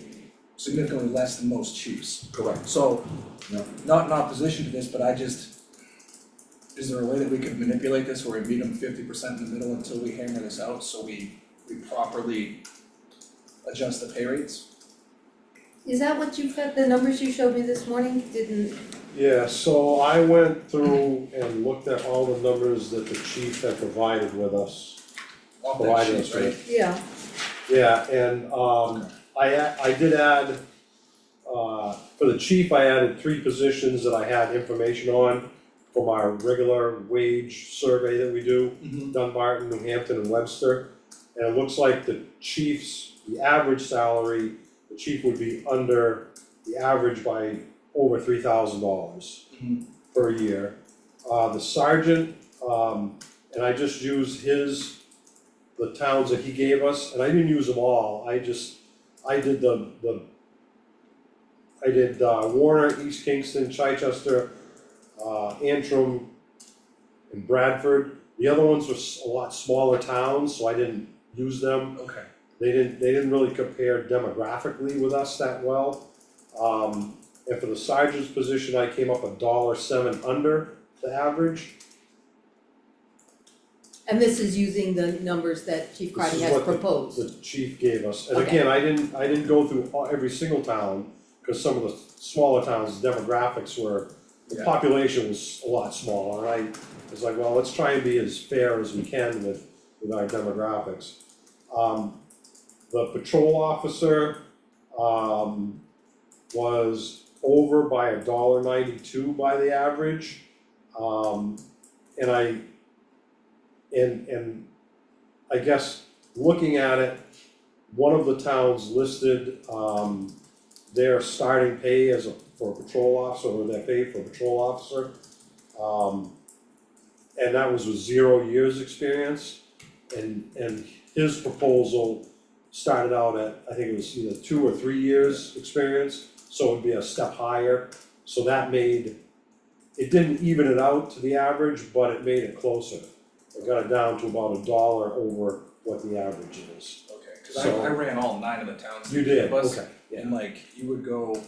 [SPEAKER 8] significantly less than most chiefs.
[SPEAKER 1] Correct.
[SPEAKER 8] So,
[SPEAKER 1] Yeah.
[SPEAKER 8] not in opposition to this, but is there a way that we could manipulate this where we meet them 50% in the middle until we hammer this out, so we properly adjust the pay rates?
[SPEAKER 3] Is that what the numbers you showed me this morning,
[SPEAKER 2] Yeah, so I went through and looked at all the numbers that the chief had provided with us.
[SPEAKER 8] Off that
[SPEAKER 2] Provided
[SPEAKER 8] sheet,
[SPEAKER 2] us
[SPEAKER 8] right?
[SPEAKER 2] with.
[SPEAKER 3] yeah,
[SPEAKER 2] Yeah, and I did add, for the chief, I added 3 positions that I had information on from our regular wage survey that we do, Dunbarton, New Hampton, and Webster. And it looks like the average salary, the chief would be under the average by over $3,000 per year. The sergeant, and I just used the towns that he gave us, and I didn't use them all, I did Warner, East Kingston, Chichester, Antrim, and Bradford. The other ones were a lot smaller towns, so I didn't use them.
[SPEAKER 8] Okay.
[SPEAKER 2] They didn't really compare demographically with us that well. And for the sergeant's position, I came up $1.07 under the average.
[SPEAKER 3] And this is using the numbers that Chief
[SPEAKER 2] This
[SPEAKER 3] Crotty
[SPEAKER 2] is
[SPEAKER 3] has
[SPEAKER 2] what
[SPEAKER 3] proposed.
[SPEAKER 2] the chief gave us, and
[SPEAKER 3] Okay.
[SPEAKER 2] again, I didn't go through every single town, cause some of the smaller towns, demographics were, the
[SPEAKER 8] Yeah.
[SPEAKER 2] population was a lot smaller, and I was like, well, let's try and be as fair as we can with our demographics. The patrol officer, was over by $1.92 by the average. And I guess looking at it, one of the towns listed, their starting pay for a patrol officer, or their pay for a patrol officer. And that was with 0 years experience, and his proposal started out at, I think it was either 2 or 3 years experience, so it'd be a step higher. So that it didn't even it out to the average, but it made it closer. It got it down to about $1 over what the average is.
[SPEAKER 8] Okay, cause
[SPEAKER 2] So-
[SPEAKER 8] I ran all 9 of the towns.
[SPEAKER 2] You did,
[SPEAKER 8] Plus,
[SPEAKER 2] okay, yeah.
[SPEAKER 8] and like, you would go,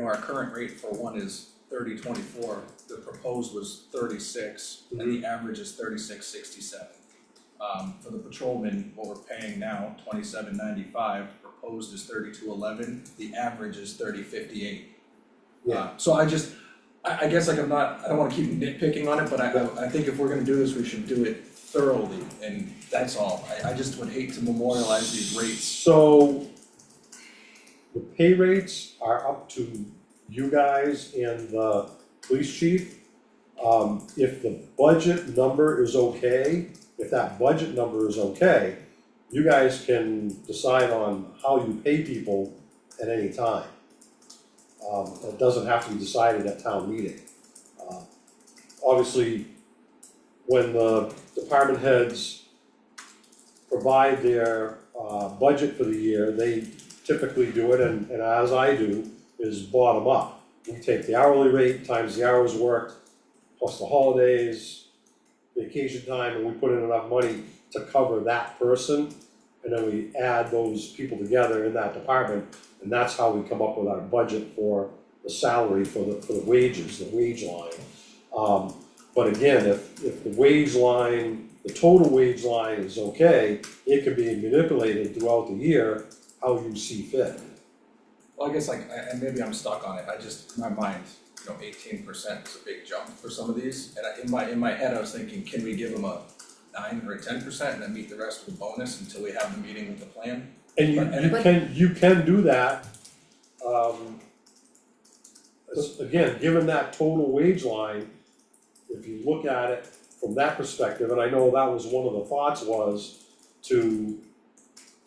[SPEAKER 8] our current rate for one is 30.24, the proposed was 36, and the average is 36.67. For the patrolman, what we're paying now, 27.95, proposed is 32.11, the average is 30.58.
[SPEAKER 2] Yeah.
[SPEAKER 8] So I guess like I don't wanna keep nitpicking on it, but I think if we're gonna do this, we should do it thoroughly, and that's all. I just would hate to memorialize these rates.
[SPEAKER 2] So the pay rates are up to you guys and the police chief. If the budget number is okay, if that budget number is okay, you guys can decide on how you pay people at any time. It doesn't have to be decided at town meeting. Obviously, when the department heads provide their budget for the year, they typically do it, and as I do, is bottom up. We take the hourly rate times the hours worked, plus the holidays, vacation time, and we put in enough money to cover that person. And then we add those people together in that department, and that's how we come up with our budget for the salary for the wages, the wage line. But again, if the wage line, the total wage line is okay, it can be manipulated throughout the year how you see fit.
[SPEAKER 8] Well, I guess like, and maybe I'm stuck on it, in my mind, 18% is a big jump for some of these, and in my head, I was thinking, can we give them a 9 or a 10% and then meet the rest with a bonus until we have the meeting with the plan?
[SPEAKER 2] And you can do that. Again, given that total wage line, if you look at it from that perspective, and I know that was one of the thoughts was to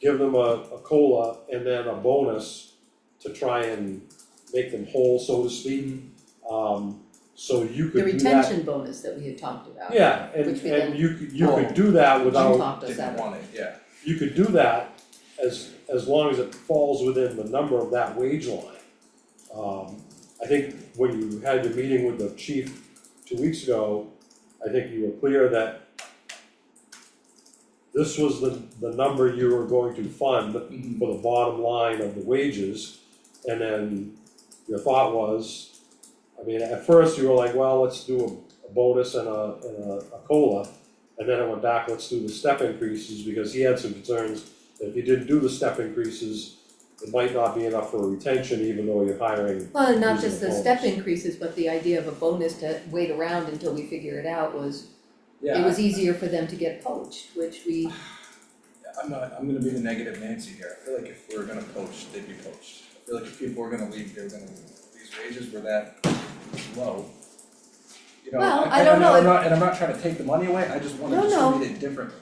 [SPEAKER 2] give them a COLA and then a bonus to try and make them whole, so to speak. So you
[SPEAKER 3] The
[SPEAKER 2] could do that.
[SPEAKER 3] retention bonus that we had talked about.
[SPEAKER 2] Yeah, and
[SPEAKER 3] Which we then-
[SPEAKER 2] you could do that
[SPEAKER 3] You
[SPEAKER 2] without,
[SPEAKER 3] talked us
[SPEAKER 8] Didn't
[SPEAKER 3] out of.
[SPEAKER 8] want it, yeah.
[SPEAKER 2] you could do that as long as it falls within the number of that wage line. I think when you had your meeting with the chief 2 weeks ago, I think you were clear that this was the number you were going to fund for the bottom line of the wages. And then your thought was, I mean, at first you were like, well, let's do a bonus and a COLA. And then it went back, let's do the step increases, because he had some concerns that if you didn't do the step increases, it might not be enough for retention, even though you're hiring.
[SPEAKER 3] Well, and not just
[SPEAKER 2] using
[SPEAKER 3] the
[SPEAKER 2] a
[SPEAKER 3] step
[SPEAKER 2] bonus.
[SPEAKER 3] increases, but the idea of a bonus to wait around until we figure it out was,
[SPEAKER 8] Yeah,
[SPEAKER 3] it was easier for them to get poached, which we,
[SPEAKER 8] I'm gonna be the negative Nancy here, I feel like if we were gonna poach, they'd be poached. I feel like if people were gonna leave, they were gonna leave, these wages were that low. You know,
[SPEAKER 3] Well,
[SPEAKER 8] I
[SPEAKER 3] I don't know
[SPEAKER 8] I'm not trying to take the money away, I just wanna
[SPEAKER 3] No, no.
[SPEAKER 8] distribute it differently.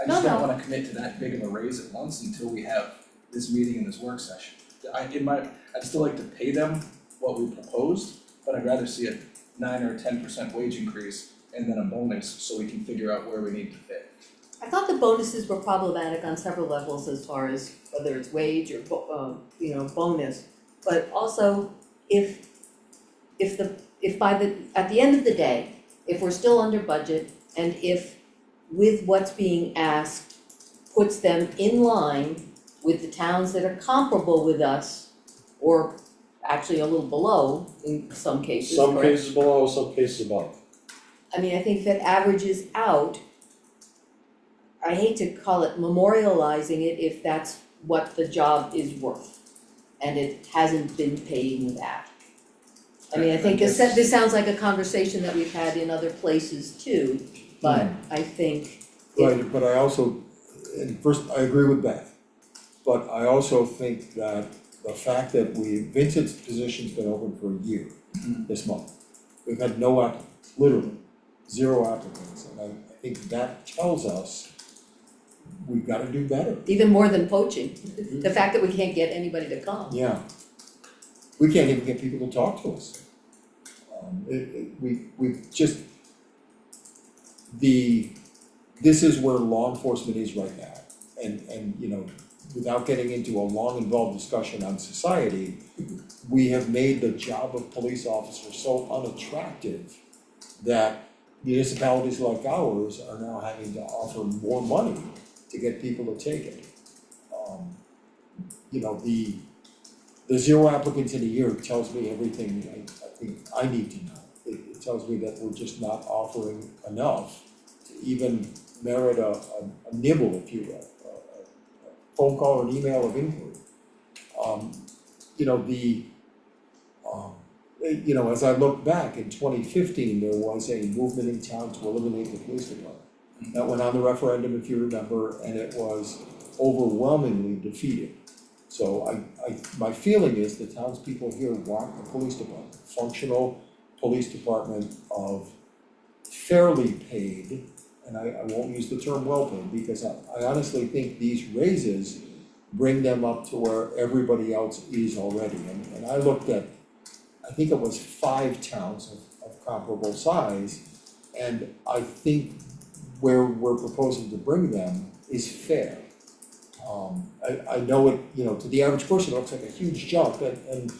[SPEAKER 8] I
[SPEAKER 3] No,
[SPEAKER 8] just don't
[SPEAKER 3] no.
[SPEAKER 8] wanna commit to that big of a raise at once until we have this meeting and this work session. I'd still like to pay them what we proposed, but I'd rather see a 9 or 10% wage increase and then a bonus so we can figure out where we need to fit.
[SPEAKER 3] I thought the bonuses were problematic on several levels as far as whether it's wage or bonus. But also, if at the end of the day, if we're still under budget and if with what's being asked puts them in line with the towns that are comparable with us or actually a little below in some cases,
[SPEAKER 2] Some
[SPEAKER 3] correct?
[SPEAKER 2] cases below, some cases above.
[SPEAKER 3] I mean, I think that averages out. I hate to call it memorializing it if that's what the job is worth. And it hasn't been paying that. I mean, I think this sounds like a conversation that we've had in other places too, but I think
[SPEAKER 1] Right, but I also, and first, I agree with Beth. But I also think that the fact that Vincent's position's been open for a year this month. We've had no applicants, literally, 0 applicants, and I think that tells us we've gotta do better.
[SPEAKER 3] even more than poaching, the fact that we can't get anybody to come.
[SPEAKER 1] Yeah. We can't even get people to talk to us. We just, this is where law enforcement is right now. And you know, without getting into a long involved discussion on society, we have made the job of police officers so unattractive that municipalities like ours are now having to offer more money to get people to take it. You know, the 0 applicants in a year tells me everything I think I need to know. It tells me that we're just not offering enough to even merit a nibble, if you will, a phone call or an email of inquiry. You know, as I look back in 2015, there was a movement in town to eliminate the police department. That went on the referendum, if you remember, and it was overwhelmingly defeated. So my feeling is the townspeople here want a police department, functional police department of fairly paid, and I won't use the term well paid, because I honestly think these raises bring them up to where everybody else is already. And I looked at, I think it was 5 towns of comparable size, and I think where we're proposing to bring them is fair. I know it, you know, to the average person, it looks like a huge jump, and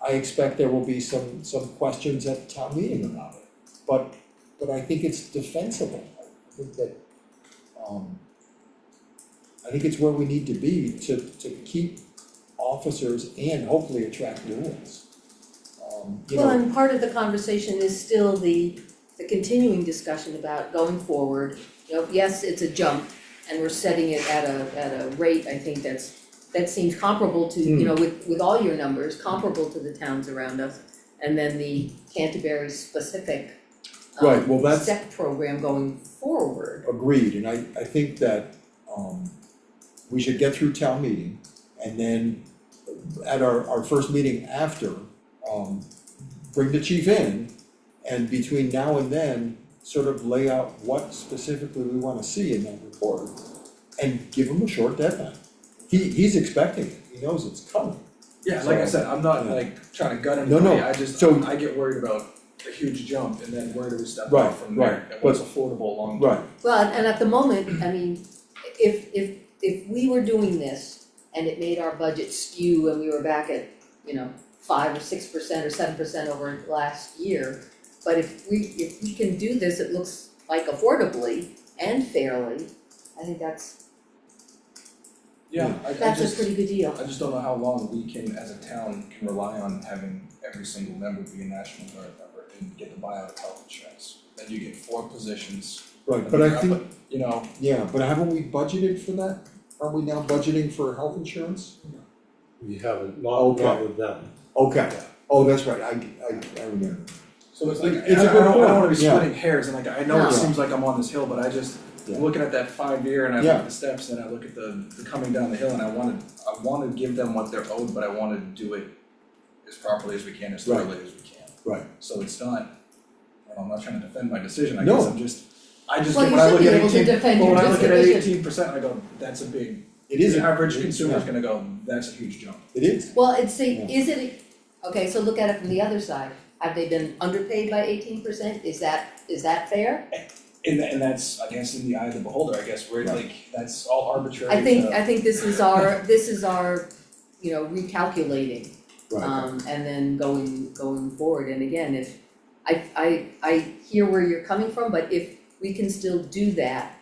[SPEAKER 1] I expect there will be some questions at town meeting about it. But I think it's defensible. I think that, I think it's where we need to be to keep officers and hopefully attract new ones. You
[SPEAKER 3] Well,
[SPEAKER 1] know,
[SPEAKER 3] and part of the conversation is still the continuing discussion about going forward. You know, yes, it's a jump, and we're setting it at a rate, I think that seems comparable to, you know, with all your numbers, comparable to the towns around us. And then the Canterbury specific
[SPEAKER 1] Right, well, that's-
[SPEAKER 3] SEC program going forward.
[SPEAKER 1] agreed, and I think that we should get through town meeting, and then at our first meeting after, bring the chief in, and between now and then, sort of lay out what specifically we wanna see in that report, and give him a short deadline. He's expecting it, he knows it's coming.
[SPEAKER 8] Yeah, like I said, I'm not
[SPEAKER 1] Yeah.
[SPEAKER 8] like trying to gut
[SPEAKER 1] No,
[SPEAKER 8] anybody,
[SPEAKER 1] no.
[SPEAKER 8] I just,
[SPEAKER 1] So-
[SPEAKER 8] I get worried about a huge jump and then where do we step
[SPEAKER 1] Right,
[SPEAKER 8] up from there?
[SPEAKER 1] right,
[SPEAKER 8] And what's affordable long term?
[SPEAKER 1] Right,
[SPEAKER 3] Well, and at the moment, I mean, if we were doing this and it made our budget skew and we were back at, you know, 5 or 6% or 7% over last year, but if we can do this, it looks like affordably and fairly, I think that's
[SPEAKER 8] Yeah, I
[SPEAKER 3] a
[SPEAKER 8] just,
[SPEAKER 3] pretty good deal.
[SPEAKER 8] I just don't know how long we can, as a town, can rely on having every single member be a National Guard member and get the buyout of health insurance. Then you get 4 positions.
[SPEAKER 1] right, but I think,
[SPEAKER 8] You know,
[SPEAKER 1] yeah, but haven't we budgeted for that? Aren't we now budgeting for health insurance?
[SPEAKER 2] We haven't, not
[SPEAKER 1] Okay.
[SPEAKER 2] with them.
[SPEAKER 1] Okay, oh, that's right, I remember.
[SPEAKER 8] so it's like,
[SPEAKER 1] It's a
[SPEAKER 8] I
[SPEAKER 1] good
[SPEAKER 8] don't wanna
[SPEAKER 1] point,
[SPEAKER 8] be
[SPEAKER 1] yeah.
[SPEAKER 8] splitting hairs and like, I know
[SPEAKER 3] No.
[SPEAKER 8] it seems like I'm on this hill, but I just,
[SPEAKER 1] Yeah.
[SPEAKER 8] looking at that 5 year and I look
[SPEAKER 1] Yeah.
[SPEAKER 8] at the steps and I look at the coming down the hill and I wanna give them what they're owed, but I wanna do it as properly as we can, as thoroughly as we can.
[SPEAKER 1] Right.
[SPEAKER 8] So it's not, well, I'm not trying to defend my decision, I
[SPEAKER 1] No.
[SPEAKER 8] guess I just,
[SPEAKER 3] Well,
[SPEAKER 8] when
[SPEAKER 3] you
[SPEAKER 8] I
[SPEAKER 3] should
[SPEAKER 8] look
[SPEAKER 3] be
[SPEAKER 8] at
[SPEAKER 3] able to
[SPEAKER 8] 18,
[SPEAKER 3] defend
[SPEAKER 8] well,
[SPEAKER 3] your
[SPEAKER 8] when I look at
[SPEAKER 3] decision.
[SPEAKER 8] 18%, I go, that's a big,
[SPEAKER 1] It is,
[SPEAKER 8] the
[SPEAKER 1] a-
[SPEAKER 8] average
[SPEAKER 1] it-
[SPEAKER 8] consumer's
[SPEAKER 1] yeah,
[SPEAKER 8] gonna go, that's a huge jump.
[SPEAKER 1] it is,
[SPEAKER 3] Well, it's say,
[SPEAKER 1] Yeah.
[SPEAKER 3] is it, okay, so look at it from the other side. Have they been underpaid by 18%? Is that fair?
[SPEAKER 8] And that's, I guess, in the eye of the beholder, I guess, we're
[SPEAKER 1] Right.
[SPEAKER 8] like, that's all arbitrary.
[SPEAKER 3] I think this is our, recalculating,
[SPEAKER 1] right,
[SPEAKER 3] and then going forward. And again, if, I hear where you're coming from, but if we can still do that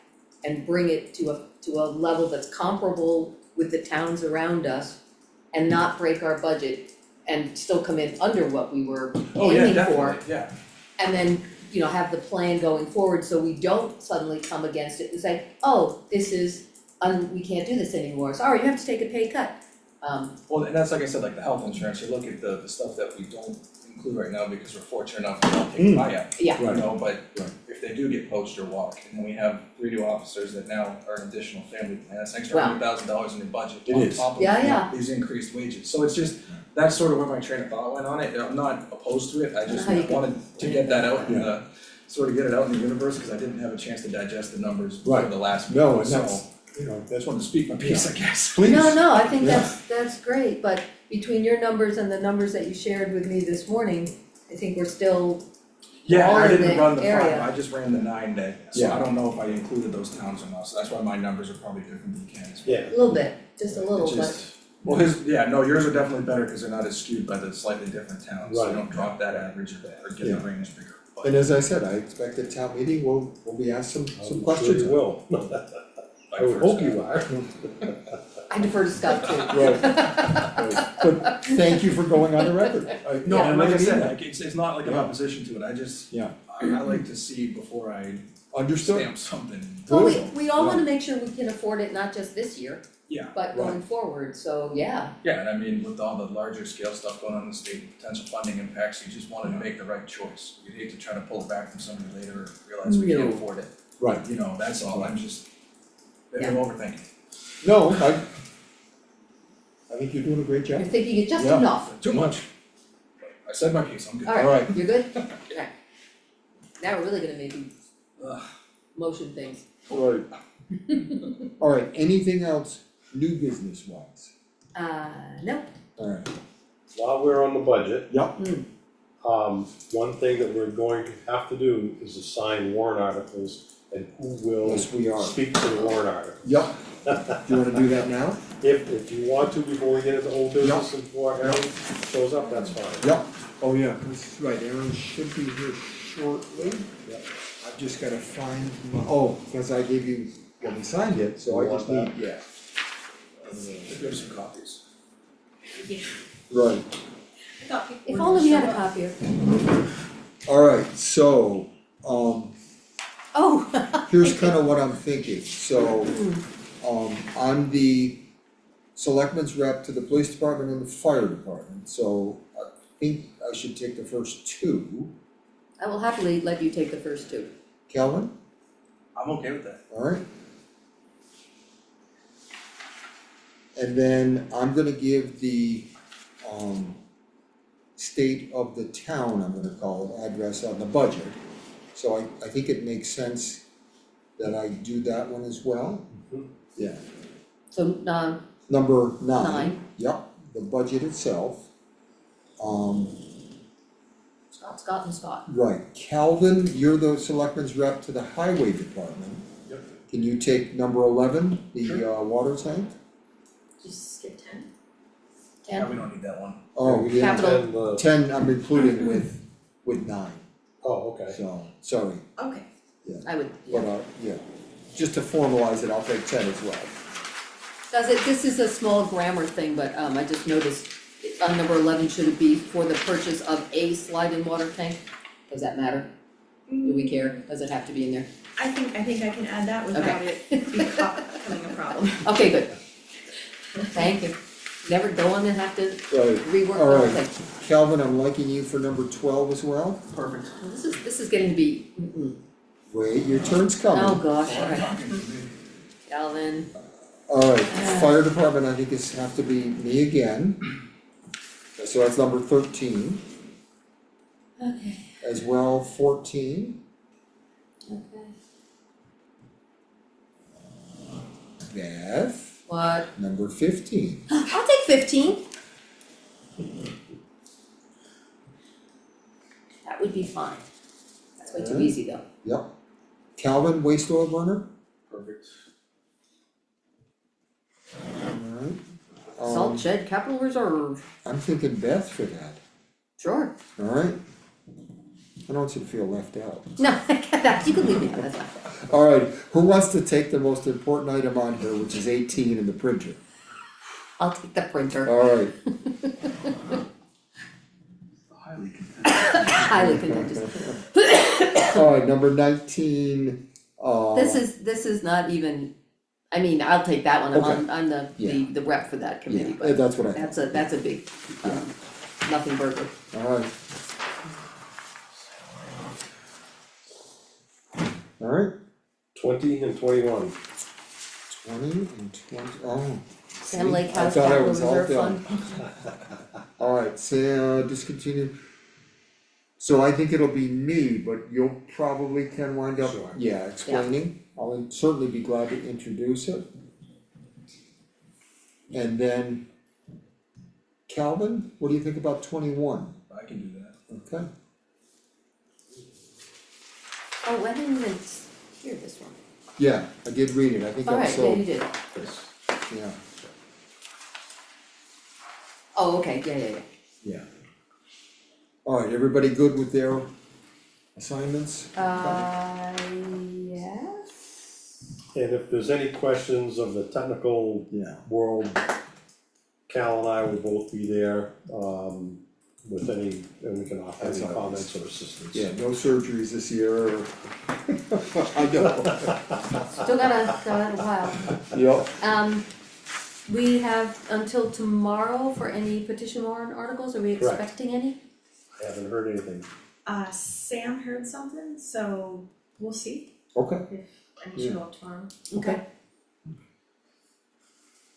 [SPEAKER 3] and bring it to a level that's comparable with the towns around us and not break our budget and still come in under what we were
[SPEAKER 8] Oh, yeah,
[SPEAKER 3] aiming for,
[SPEAKER 8] definitely, yeah.
[SPEAKER 3] and then, have the plan going forward, so we don't suddenly come against it and say, oh, this is, we can't do this anymore, sorry, you have to take a pay cut.
[SPEAKER 8] Well, and that's like I said, like the health insurance, you look at the stuff that we don't include right now because we're fortunate enough to not take a buyout.
[SPEAKER 3] Yeah.
[SPEAKER 8] You know, but
[SPEAKER 1] Right.
[SPEAKER 8] if they do get poached or walk, and then we have 3 new officers that now are an additional family plan, that's an extra
[SPEAKER 3] Wow.
[SPEAKER 8] $100,000 in your budget
[SPEAKER 1] It
[SPEAKER 8] on
[SPEAKER 1] is.
[SPEAKER 8] top of
[SPEAKER 3] Yeah.
[SPEAKER 8] these increased wages. So it's just, that's sort of where my train of thought went on it, I'm not opposed to it, I just
[SPEAKER 3] How you can-
[SPEAKER 8] wanted to get that out and
[SPEAKER 1] Yeah.
[SPEAKER 8] sort of get it out in the universe, cause I didn't have a chance to digest the numbers before
[SPEAKER 1] Right.
[SPEAKER 8] the last meeting,
[SPEAKER 1] no, and
[SPEAKER 8] so
[SPEAKER 1] that's,
[SPEAKER 8] I just wanted to speak my piece, I guess.
[SPEAKER 1] please.
[SPEAKER 3] No, I think
[SPEAKER 1] Yeah.
[SPEAKER 3] that's great, but between your numbers and the numbers that you shared with me this morning, I think we're still,
[SPEAKER 8] Yeah,
[SPEAKER 3] all
[SPEAKER 8] I
[SPEAKER 3] in
[SPEAKER 8] didn't
[SPEAKER 3] the
[SPEAKER 8] run the
[SPEAKER 3] area.
[SPEAKER 8] 5, I just ran the 9 day, so
[SPEAKER 1] Yeah.
[SPEAKER 8] I don't know if I included those towns or not, so that's why my numbers are probably different than Ken's.
[SPEAKER 2] Yeah.
[SPEAKER 3] a little bit, just a little,
[SPEAKER 8] It's
[SPEAKER 3] but,
[SPEAKER 8] just- Well, yours are definitely better because they're not as skewed by the slightly different towns, so you
[SPEAKER 2] Right.
[SPEAKER 8] don't drop that average or get
[SPEAKER 1] Yeah.
[SPEAKER 8] the range bigger. But
[SPEAKER 1] And as I said, I expect at town meeting, we'll be asked some
[SPEAKER 2] I'm
[SPEAKER 1] questions.
[SPEAKER 2] sure you will. I would hope you are.
[SPEAKER 3] I defer to Scott too.
[SPEAKER 1] Right. But thank you for going on the record.
[SPEAKER 8] No,
[SPEAKER 3] Yeah.
[SPEAKER 8] and like I
[SPEAKER 1] really
[SPEAKER 8] said,
[SPEAKER 1] mean that.
[SPEAKER 8] like, it's not like an
[SPEAKER 1] Yeah.
[SPEAKER 8] opposition to it, I just,
[SPEAKER 1] Yeah.
[SPEAKER 8] I like to see before I
[SPEAKER 1] Understood,
[SPEAKER 8] stamp something.
[SPEAKER 3] Well,
[SPEAKER 1] Good.
[SPEAKER 3] we all wanna make sure we can afford it, not just this year,
[SPEAKER 8] Yeah,
[SPEAKER 3] but going forward, so yeah,
[SPEAKER 8] yeah, and I mean, with all the larger scale stuff going on in the state, potential funding impacts, you just wanted to make the right choice. You'd hate to try to pull it back from somebody later or realize we can't
[SPEAKER 3] No.
[SPEAKER 8] afford it,
[SPEAKER 1] right,
[SPEAKER 8] you know, that's all, I'm just, maybe I'm overthinking.
[SPEAKER 1] no, I think you're doing a great
[SPEAKER 3] you're
[SPEAKER 1] job.
[SPEAKER 3] thinking it just
[SPEAKER 1] Yeah.
[SPEAKER 3] enough,
[SPEAKER 8] Too much. I said my piece, I'm good.
[SPEAKER 3] alright,
[SPEAKER 1] Alright.
[SPEAKER 3] you're good? Okay. Now we're really gonna maybe
[SPEAKER 8] Ugh.
[SPEAKER 3] motion things.
[SPEAKER 1] Right. Alright, anything else new business wise?
[SPEAKER 3] No,
[SPEAKER 1] Alright,
[SPEAKER 2] While we're on the budget,
[SPEAKER 1] yep,
[SPEAKER 2] one thing that we're going to have to do is assign warrant articles and who will
[SPEAKER 1] yes, we are,
[SPEAKER 2] speak to the warrant article.
[SPEAKER 1] yep, do you wanna do that now?
[SPEAKER 2] If you want to, before we get into old business and before Aaron shows up, that's fine.
[SPEAKER 1] Yep, oh yeah, that's right, Aaron should be here shortly.
[SPEAKER 2] Yep.
[SPEAKER 1] I've just gotta find my, cause I gave you, when we signed it, so I
[SPEAKER 2] You
[SPEAKER 1] just
[SPEAKER 2] want
[SPEAKER 1] need, yeah.
[SPEAKER 8] Give some copies.
[SPEAKER 5] Yeah,
[SPEAKER 1] Right,
[SPEAKER 5] I thought people
[SPEAKER 3] if
[SPEAKER 5] were
[SPEAKER 3] only we
[SPEAKER 5] gonna
[SPEAKER 3] had a
[SPEAKER 5] show up.
[SPEAKER 3] copier.
[SPEAKER 1] alright, so,
[SPEAKER 3] Oh.
[SPEAKER 1] here's kinda what I'm thinking, so, I'm the selectman's rep to the police department and the fire department, so I think I should take the first two.
[SPEAKER 3] I will happily let you take the first two.
[SPEAKER 1] Calvin,
[SPEAKER 8] I'm okay with that.
[SPEAKER 1] alright? And then I'm gonna give the, state of the town, I'm gonna call it, address on the budget. So I think it makes sense that I do that one as well.
[SPEAKER 2] Mhm.
[SPEAKER 1] Yeah,
[SPEAKER 3] So,
[SPEAKER 1] number nine,
[SPEAKER 3] Nine.
[SPEAKER 1] yep, the budget itself.
[SPEAKER 3] Scott and Scott.
[SPEAKER 1] Right, Calvin, you're the selectman's rep to the highway department.
[SPEAKER 2] Yep.
[SPEAKER 1] Can you take number 11, the water tank?
[SPEAKER 5] Just skip 10.
[SPEAKER 8] Yeah,
[SPEAKER 3] 10.
[SPEAKER 8] we don't need that one.
[SPEAKER 1] Oh, yeah,
[SPEAKER 3] Capital.
[SPEAKER 2] And the,
[SPEAKER 1] 10 I'm including with 9,
[SPEAKER 2] oh, okay.
[SPEAKER 1] so, sorry,
[SPEAKER 5] Okay.
[SPEAKER 3] I would,
[SPEAKER 1] but
[SPEAKER 3] yeah.
[SPEAKER 1] yeah. Just to formalize it, I'll take 10 as well.
[SPEAKER 3] This is a small grammar thing, but I just noticed on number 11, should it be for the purchase of a slide-in water tank? Does that matter? Do we care? Does it have to be in there?
[SPEAKER 5] I think I can add that without
[SPEAKER 3] Okay.
[SPEAKER 5] it becoming a problem.
[SPEAKER 3] Okay, good. Thank you. Never go on and have to
[SPEAKER 1] Right,
[SPEAKER 3] rework the whole
[SPEAKER 1] alright.
[SPEAKER 3] thing.
[SPEAKER 1] Calvin, I'm liking you for number 12 as well.
[SPEAKER 8] Perfect.
[SPEAKER 3] This is getting to be,
[SPEAKER 1] Wait, your turn's coming.
[SPEAKER 3] Oh, gosh,
[SPEAKER 8] Well,
[SPEAKER 3] alright,
[SPEAKER 8] talking to me.
[SPEAKER 3] Calvin,
[SPEAKER 1] Alright, fire department, I think is have to be me again. So that's number 13,
[SPEAKER 3] okay,
[SPEAKER 1] as well 14,
[SPEAKER 3] okay.
[SPEAKER 1] Beth,
[SPEAKER 3] What?
[SPEAKER 1] number 15.
[SPEAKER 3] I'll take 15. That would be fine. That's way too
[SPEAKER 1] Okay.
[SPEAKER 3] easy though.
[SPEAKER 1] Yep. Calvin, waste oil burner,
[SPEAKER 8] Perfect.
[SPEAKER 1] alright.
[SPEAKER 3] Salt shed capital reserve,
[SPEAKER 1] I'm thinking Beth for that,
[SPEAKER 3] sure.
[SPEAKER 1] alright? I don't want you to feel left out.
[SPEAKER 3] No, you can leave me out, that's fine.
[SPEAKER 1] Alright, who wants to take the most important item on here, which is 18 in the printer?
[SPEAKER 3] I'll take the printer.
[SPEAKER 1] Alright,
[SPEAKER 8] Highly competitive.
[SPEAKER 3] Highly contentious.
[SPEAKER 1] alright, number 19,
[SPEAKER 3] This is not even, I mean, I'll take that one,
[SPEAKER 1] Okay.
[SPEAKER 3] I'm the
[SPEAKER 1] Yeah.
[SPEAKER 3] the rep for that committee,
[SPEAKER 1] yeah,
[SPEAKER 3] but
[SPEAKER 1] that's what I thought,
[SPEAKER 3] that's a big, nothing burger.
[SPEAKER 1] alright. Alright,
[SPEAKER 2] 20 and 21.
[SPEAKER 1] 20 and 20, oh.
[SPEAKER 3] Sam
[SPEAKER 1] see,
[SPEAKER 3] Lake
[SPEAKER 1] I
[SPEAKER 3] House
[SPEAKER 1] thought I
[SPEAKER 3] Capital
[SPEAKER 1] was all
[SPEAKER 3] Reserve
[SPEAKER 1] done.
[SPEAKER 3] Fund.
[SPEAKER 1] Alright, so discontinue. So I think it'll be me, but you'll probably can wind up,
[SPEAKER 2] Sure.
[SPEAKER 1] yeah, explaining. I'll certainly be glad to introduce it. And then Calvin, what do you think about 21?
[SPEAKER 8] I can do that.
[SPEAKER 1] Okay,
[SPEAKER 3] Oh, I didn't even hear this one.
[SPEAKER 1] yeah, I did read it, I think
[SPEAKER 3] Alright, yeah, you did.
[SPEAKER 1] yeah,
[SPEAKER 3] Oh, okay, yeah.
[SPEAKER 1] yeah. Alright, everybody good with their assignments?
[SPEAKER 3] Yes.
[SPEAKER 2] And if there's any questions of the technical
[SPEAKER 1] Yeah,
[SPEAKER 2] world, Cal and I will both be there, with any, and we can offer
[SPEAKER 1] That's
[SPEAKER 2] any
[SPEAKER 1] all right.
[SPEAKER 2] comments or assistance.
[SPEAKER 1] yeah, no surgeries this year. I know.
[SPEAKER 3] Still got a while.
[SPEAKER 1] Yep.
[SPEAKER 3] We have until tomorrow for any petition warrant articles, are we
[SPEAKER 2] Correct.
[SPEAKER 3] expecting any?
[SPEAKER 2] I haven't heard anything.
[SPEAKER 5] Sam heard something, so we'll see
[SPEAKER 1] Okay,
[SPEAKER 5] if any show up tomorrow.
[SPEAKER 3] Okay.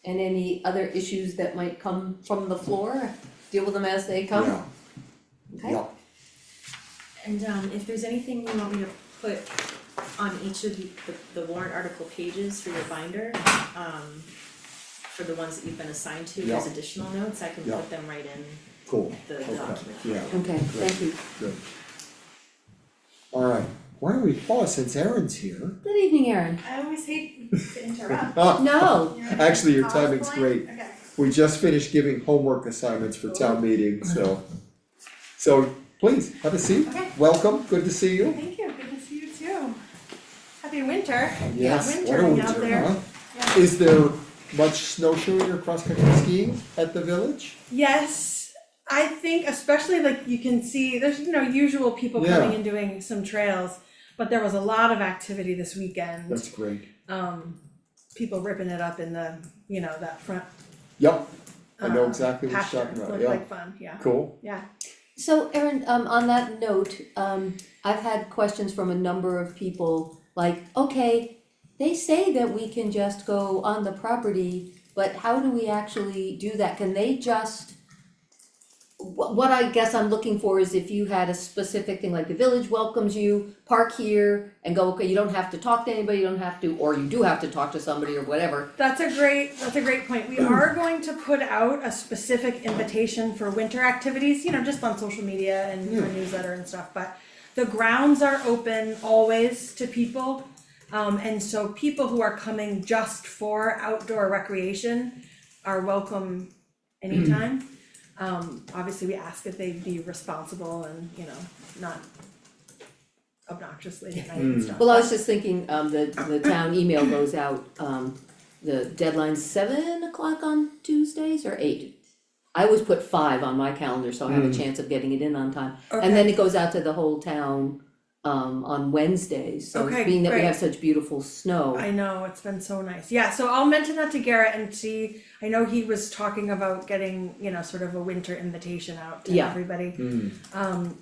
[SPEAKER 3] And any other issues that might come from the floor, deal with them as they come?
[SPEAKER 1] yeah,
[SPEAKER 3] Okay.
[SPEAKER 1] yeah,
[SPEAKER 5] And if there's anything you want me to put on each of the warrant article pages for your binder, for the ones that you've been assigned to, there's
[SPEAKER 1] Yeah.
[SPEAKER 5] additional notes, I can
[SPEAKER 1] Yeah.
[SPEAKER 5] put them right in
[SPEAKER 1] cool,
[SPEAKER 5] the
[SPEAKER 1] okay,
[SPEAKER 5] document.
[SPEAKER 1] yeah,
[SPEAKER 3] Okay, thank you.
[SPEAKER 1] good. Alright, why don't we pause since Erin's here?
[SPEAKER 3] Good evening, Erin.
[SPEAKER 9] I always hate to interrupt.
[SPEAKER 3] No,
[SPEAKER 9] You're in
[SPEAKER 1] Actually, your
[SPEAKER 9] pause
[SPEAKER 1] timing's
[SPEAKER 9] point?
[SPEAKER 1] great.
[SPEAKER 9] Okay.
[SPEAKER 1] We just finished giving homework assignments for town meeting, so please, have a seat,
[SPEAKER 9] Okay.
[SPEAKER 1] welcome, good to see you.
[SPEAKER 9] Thank you, good to see you too. Happy winter.
[SPEAKER 1] Yes, what a
[SPEAKER 9] Wintering out
[SPEAKER 1] winter,
[SPEAKER 9] there.
[SPEAKER 1] huh?
[SPEAKER 9] Yeah.
[SPEAKER 1] Is there much snowshoeing or cross-country skiing at the village?
[SPEAKER 9] Yes, I think especially like you can see, there's usual people
[SPEAKER 1] Yeah.
[SPEAKER 9] coming and doing some trails, but there was a lot of activity this weekend.
[SPEAKER 1] That's great.
[SPEAKER 9] People ripping it up in the, that front.
[SPEAKER 1] Yep, I know
[SPEAKER 9] uh,
[SPEAKER 1] exactly what
[SPEAKER 9] pasture.
[SPEAKER 1] you're talking about,
[SPEAKER 9] Looked
[SPEAKER 1] yeah,
[SPEAKER 9] like fun, yeah,
[SPEAKER 1] cool.
[SPEAKER 9] yeah.
[SPEAKER 3] so Erin, on that note, I've had questions from a number of people, like, okay, they say that we can just go on the property, but how do we actually do that? Can they just? What I guess I'm looking for is if you had a specific thing, like the village welcomes you, park here and go, okay, you don't have to talk to anybody, you don't have to, or you do have to talk to somebody or whatever.
[SPEAKER 9] That's a great point. We are going to put out a specific invitation for winter activities, just on social media and for newsletter and stuff, but the grounds are open always to people. And so people who are coming just for outdoor recreation are welcome anytime. Obviously we ask that they be responsible and, not obnoxious late at night and stuff.
[SPEAKER 3] Well, I was just thinking, the town email goes out, the deadline's 7 o'clock on Tuesdays or 8? I always put 5 on my calendar, so I have a chance of getting it in on time. And then it goes out to the whole town, on Wednesdays, so
[SPEAKER 9] Okay,
[SPEAKER 3] being that we
[SPEAKER 9] great.
[SPEAKER 3] have such beautiful snow.
[SPEAKER 9] I know, it's been so nice. Yeah, so I'll mention that to Garrett and see, I know he was talking about getting, sort of a winter invitation out to
[SPEAKER 3] Yeah.
[SPEAKER 9] everybody.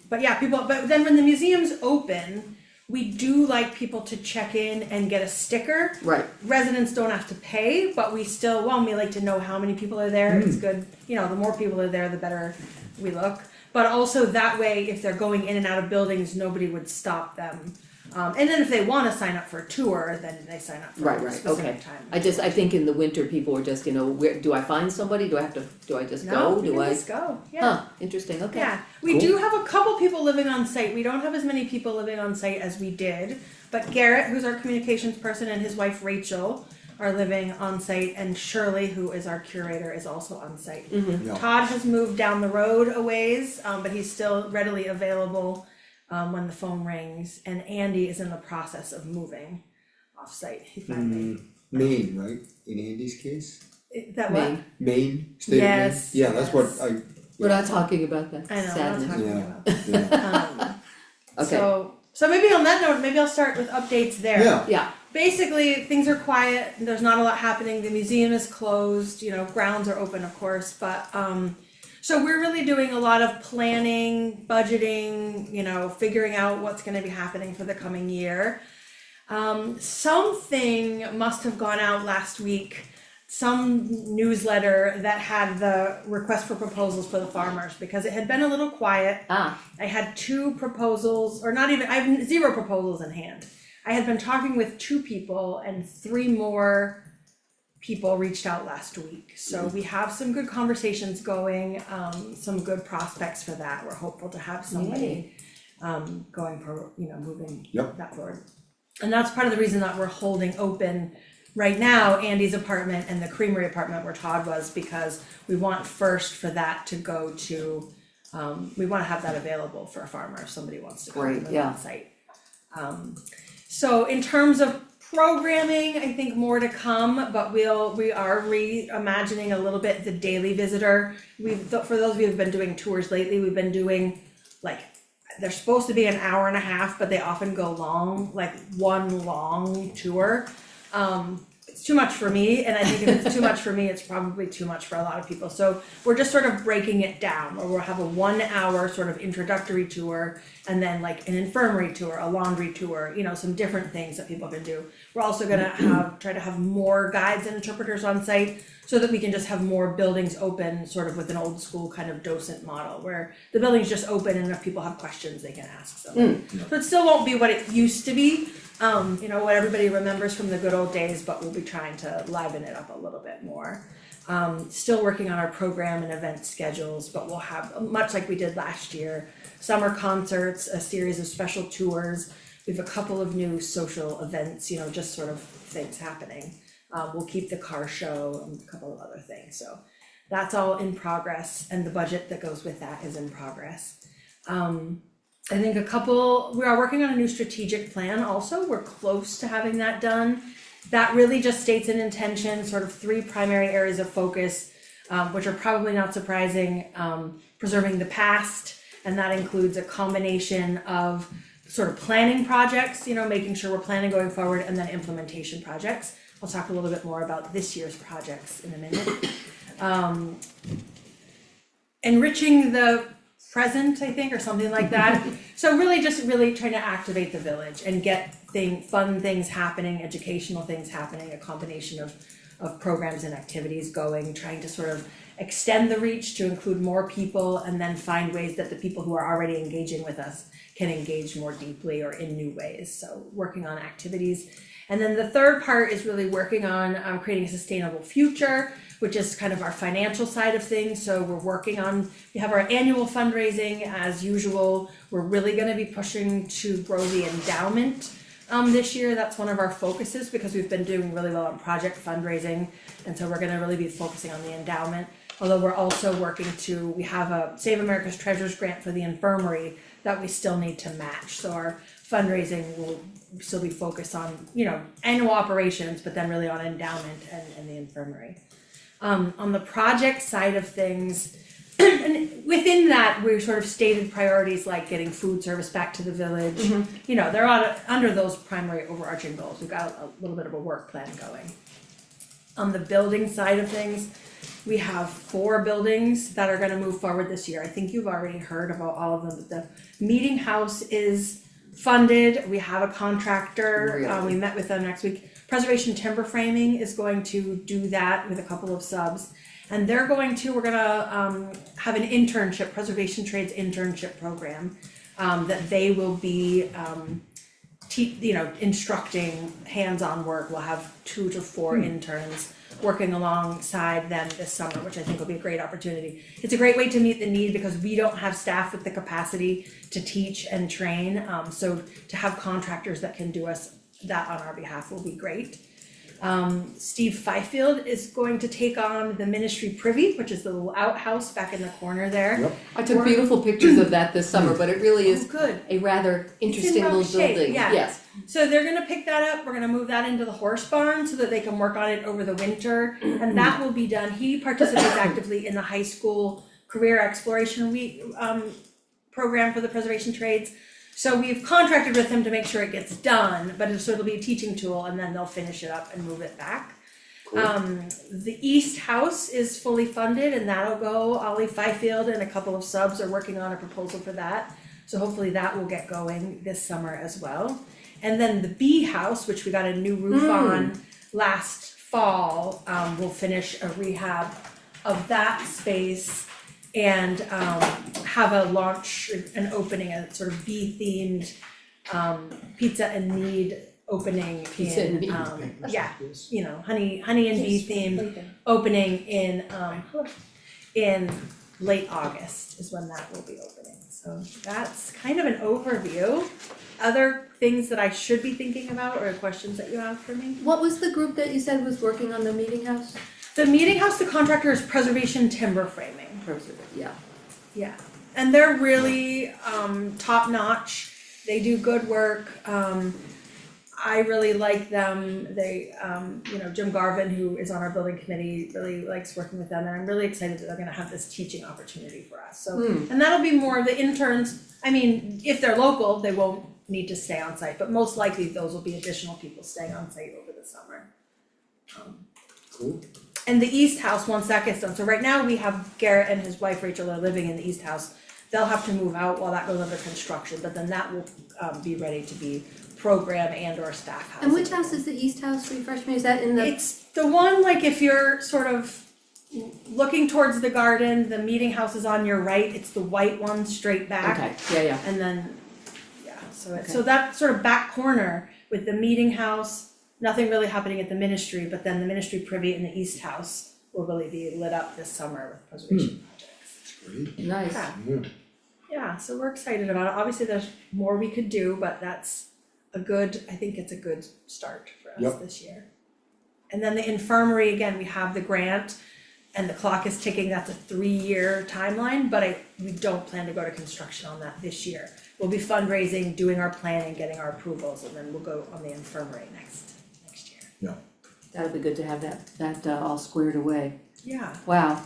[SPEAKER 9] But yeah, but then when the museums open, We do like people to check in and get a sticker.
[SPEAKER 3] Right,
[SPEAKER 9] Residents don't have to pay, but we still, we like to know how many people are there. It's good, the more people are there, the better we look. But also that way, if they're going in and out of buildings, nobody would stop them. And then if they wanna sign up for a tour, then they sign up for
[SPEAKER 3] Right,
[SPEAKER 9] a
[SPEAKER 3] right,
[SPEAKER 9] specific
[SPEAKER 3] okay.
[SPEAKER 9] time.
[SPEAKER 3] I think in the winter, people are just, where, do I find somebody, do I just
[SPEAKER 9] No,
[SPEAKER 3] go,
[SPEAKER 9] you
[SPEAKER 3] do
[SPEAKER 9] can
[SPEAKER 3] I?
[SPEAKER 9] just go, yeah.
[SPEAKER 3] Huh, interesting, okay.
[SPEAKER 9] Yeah, we do have a couple people living on site. We don't have as many people living on site as we did. But Garrett, who's our communications person, and his wife Rachel are living on site, and Shirley, who is our curator, is also on site.
[SPEAKER 1] Yeah.
[SPEAKER 9] Todd has moved down the road a ways, but he's still readily available when the phone rings. And Andy is in the process of moving off site. He finally.
[SPEAKER 1] Maine, right, in Andy's case?
[SPEAKER 9] That what?
[SPEAKER 3] Maine.
[SPEAKER 1] Maine, state of Maine?
[SPEAKER 9] Yes,
[SPEAKER 1] Yeah, that's what
[SPEAKER 9] yes.
[SPEAKER 3] We're not talking about that
[SPEAKER 9] I know, we're not
[SPEAKER 3] sadness.
[SPEAKER 9] talking
[SPEAKER 1] Yeah.
[SPEAKER 9] about that.
[SPEAKER 1] Yeah,
[SPEAKER 3] Okay,
[SPEAKER 9] So maybe on that note, maybe I'll start with updates there.
[SPEAKER 1] yeah,
[SPEAKER 3] yeah,
[SPEAKER 9] Basically, things are quiet, there's not a lot happening, the museum is closed, grounds are open, of course, but, so we're really doing a lot of planning, budgeting, figuring out what's gonna be happening for the coming year. Something must have gone out last week, some newsletter that had the request for proposals for the farmers, because it had been a little quiet. I had 2 proposals, or not even, I have 0 proposals in hand. I had been talking with 2 people and 3 more people reached out last week. So we have some good conversations going, some good prospects for that. We're hopeful to have somebody going for, moving
[SPEAKER 1] Yep.
[SPEAKER 9] that forward. And that's part of the reason that we're holding open right now Andy's apartment and the creamery apartment where Todd was, because we want first for that to go to, we wanna have that available for a farmer if somebody wants to come
[SPEAKER 3] Great,
[SPEAKER 9] and live
[SPEAKER 3] yeah.
[SPEAKER 9] on site. So in terms of programming, I think more to come, but we are reimagining a little bit the daily visitor. For those of you who've been doing tours lately, we've been doing they're supposed to be an hour and a half, but they often go long, like one long tour. It's too much for me, and I think if it's too much for me, it's probably too much for a lot of people. So we're just sort of breaking it down, where we'll have a 1 hour sort of introductory tour, and then like an infirmary tour, a laundry tour, some different things that people can do. We're also gonna try to have more guides and interpreters on site, so that we can just have more buildings open, sort of with an old school kind of docent model, where the building's just open and if people have questions, they can ask someone. So it still won't be what it used to be, what everybody remembers from the good old days, but we'll be trying to liven it up a little bit more. Still working on our program and event schedules, but we'll have, much like we did last year, summer concerts, a series of special tours. We have a couple of new social events, just sort of things happening. We'll keep the car show and a couple of other things, so that's all in progress, and the budget that goes with that is in progress. I think we are working on a new strategic plan also, we're close to having that done. That really just states an intention, sort of 3 primary areas of focus, which are probably not surprising. Preserving the past, and that includes a combination of sort of planning projects, making sure we're planning going forward, and then implementation projects. I'll talk a little bit more about this year's projects in a minute. Enriching the present, I think, or something like that. So really trying to activate the village and get fun things happening, educational things happening, a combination of programs and activities going, trying to sort of extend the reach to include more people, and then find ways that the people who are already engaging with us can engage more deeply or in new ways. So working on activities. And then the third part is really working on creating a sustainable future, which is kind of our financial side of things. So we have our annual fundraising as usual. We're really gonna be pushing to grow the endowment this year. That's one of our focuses, because we've been doing really well on project fundraising. And so we're gonna really be focusing on the endowment. Although we're also we have a Save America's Treasures grant for the infirmary that we still need to match. So our fundraising will still be focused on, annual operations, but then really on endowment and the infirmary. On the project side of things, and within that, we sort of stated priorities like getting food service back to the village. They're under those primary overarching goals. We've got a little bit of a work plan going. On the building side of things, we have 4 buildings that are gonna move forward this year. I think you've already heard about all of them, but the meeting house is funded, we have a contractor,
[SPEAKER 3] Really?
[SPEAKER 9] we met with them next week. Preservation Timber Framing is going to do that with a couple of subs. And we're gonna have an internship, preservation trades internship program, that they will be instructing hands-on work. We'll have 2 to 4 interns working alongside them this summer, which I think will be a great opportunity. It's a great way to meet the need because we don't have staff with the capacity to teach and train. So to have contractors that can do that on our behalf will be great. Steve Fifield is going to take on the ministry privy, which is the little outhouse back in the corner there.
[SPEAKER 1] Yep.
[SPEAKER 3] I took beautiful pictures of that this summer, but it really is
[SPEAKER 9] Good.
[SPEAKER 3] a rather interesting
[SPEAKER 9] rough
[SPEAKER 3] little
[SPEAKER 9] shape,
[SPEAKER 3] building,
[SPEAKER 9] yeah.
[SPEAKER 3] yes.
[SPEAKER 9] So they're gonna pick that up, we're gonna move that into the horse barn so that they can work on it over the winter, and that will be done. He participates actively in the high school career exploration week, program for the preservation trades. So we've contracted with him to make sure it gets done, but it'll be a teaching tool and then they'll finish it up and move it back. The East House is fully funded and that'll go. Ollie Fifield and a couple of subs are working on a proposal for that. So hopefully that will get going this summer as well. And then the B House, which we got a new roof on last fall, we'll finish a rehab of that space and have a launch, an opening, a sort of bee themed pizza and mead opening
[SPEAKER 3] Pizza and mead.
[SPEAKER 9] honey and bee themed opening in late August is when that will be opening. So that's kind of an overview. Other things that I should be thinking about or questions that you have for me?
[SPEAKER 3] What was the group that you said was working on the meeting house?
[SPEAKER 9] The meeting house, the contractor is Preservation Timber Framing.
[SPEAKER 3] Yeah.
[SPEAKER 9] Yeah, and they're really top notch. They do good work. I really like them. They, Jim Garvin, who is on our building committee, really likes working with them, and I'm really excited that they're gonna have this teaching opportunity for us. So, and that'll be more of the interns. I mean, if they're local, they won't need to stay on site, but most likely those will be additional people staying on site over the summer.
[SPEAKER 1] Cool.
[SPEAKER 9] And the East House, once that gets done, so right now we have Garrett and his wife Rachel are living in the East House. They'll have to move out while that goes under construction, but then that will be ready to be program and or staff housing.
[SPEAKER 3] And which house is the East House, refresh me, is that in the?
[SPEAKER 9] It's the one, like if you're sort of looking towards the garden, the meeting house is on your right, it's the white one straight back.
[SPEAKER 3] Okay, yeah.
[SPEAKER 9] And then, so
[SPEAKER 3] Okay.
[SPEAKER 9] so that sort of back corner with the meeting house, nothing really happening at the ministry, but then the ministry privy in the East House will really be lit up this summer with preservation projects.
[SPEAKER 1] Great.
[SPEAKER 3] Nice.
[SPEAKER 9] Yeah. Yeah, so we're excited about it. Obviously, there's more we could do, but I think it's a good start for us this year. And then the infirmary, again, we have the grant and the clock is ticking. That's a 3-year timeline, but we don't plan to go to construction on that this year. We'll be fundraising, doing our planning, getting our approvals, and then we'll go on the infirmary next year.
[SPEAKER 3] That'll be good to have that all squared away.
[SPEAKER 9] Yeah.
[SPEAKER 3] Wow,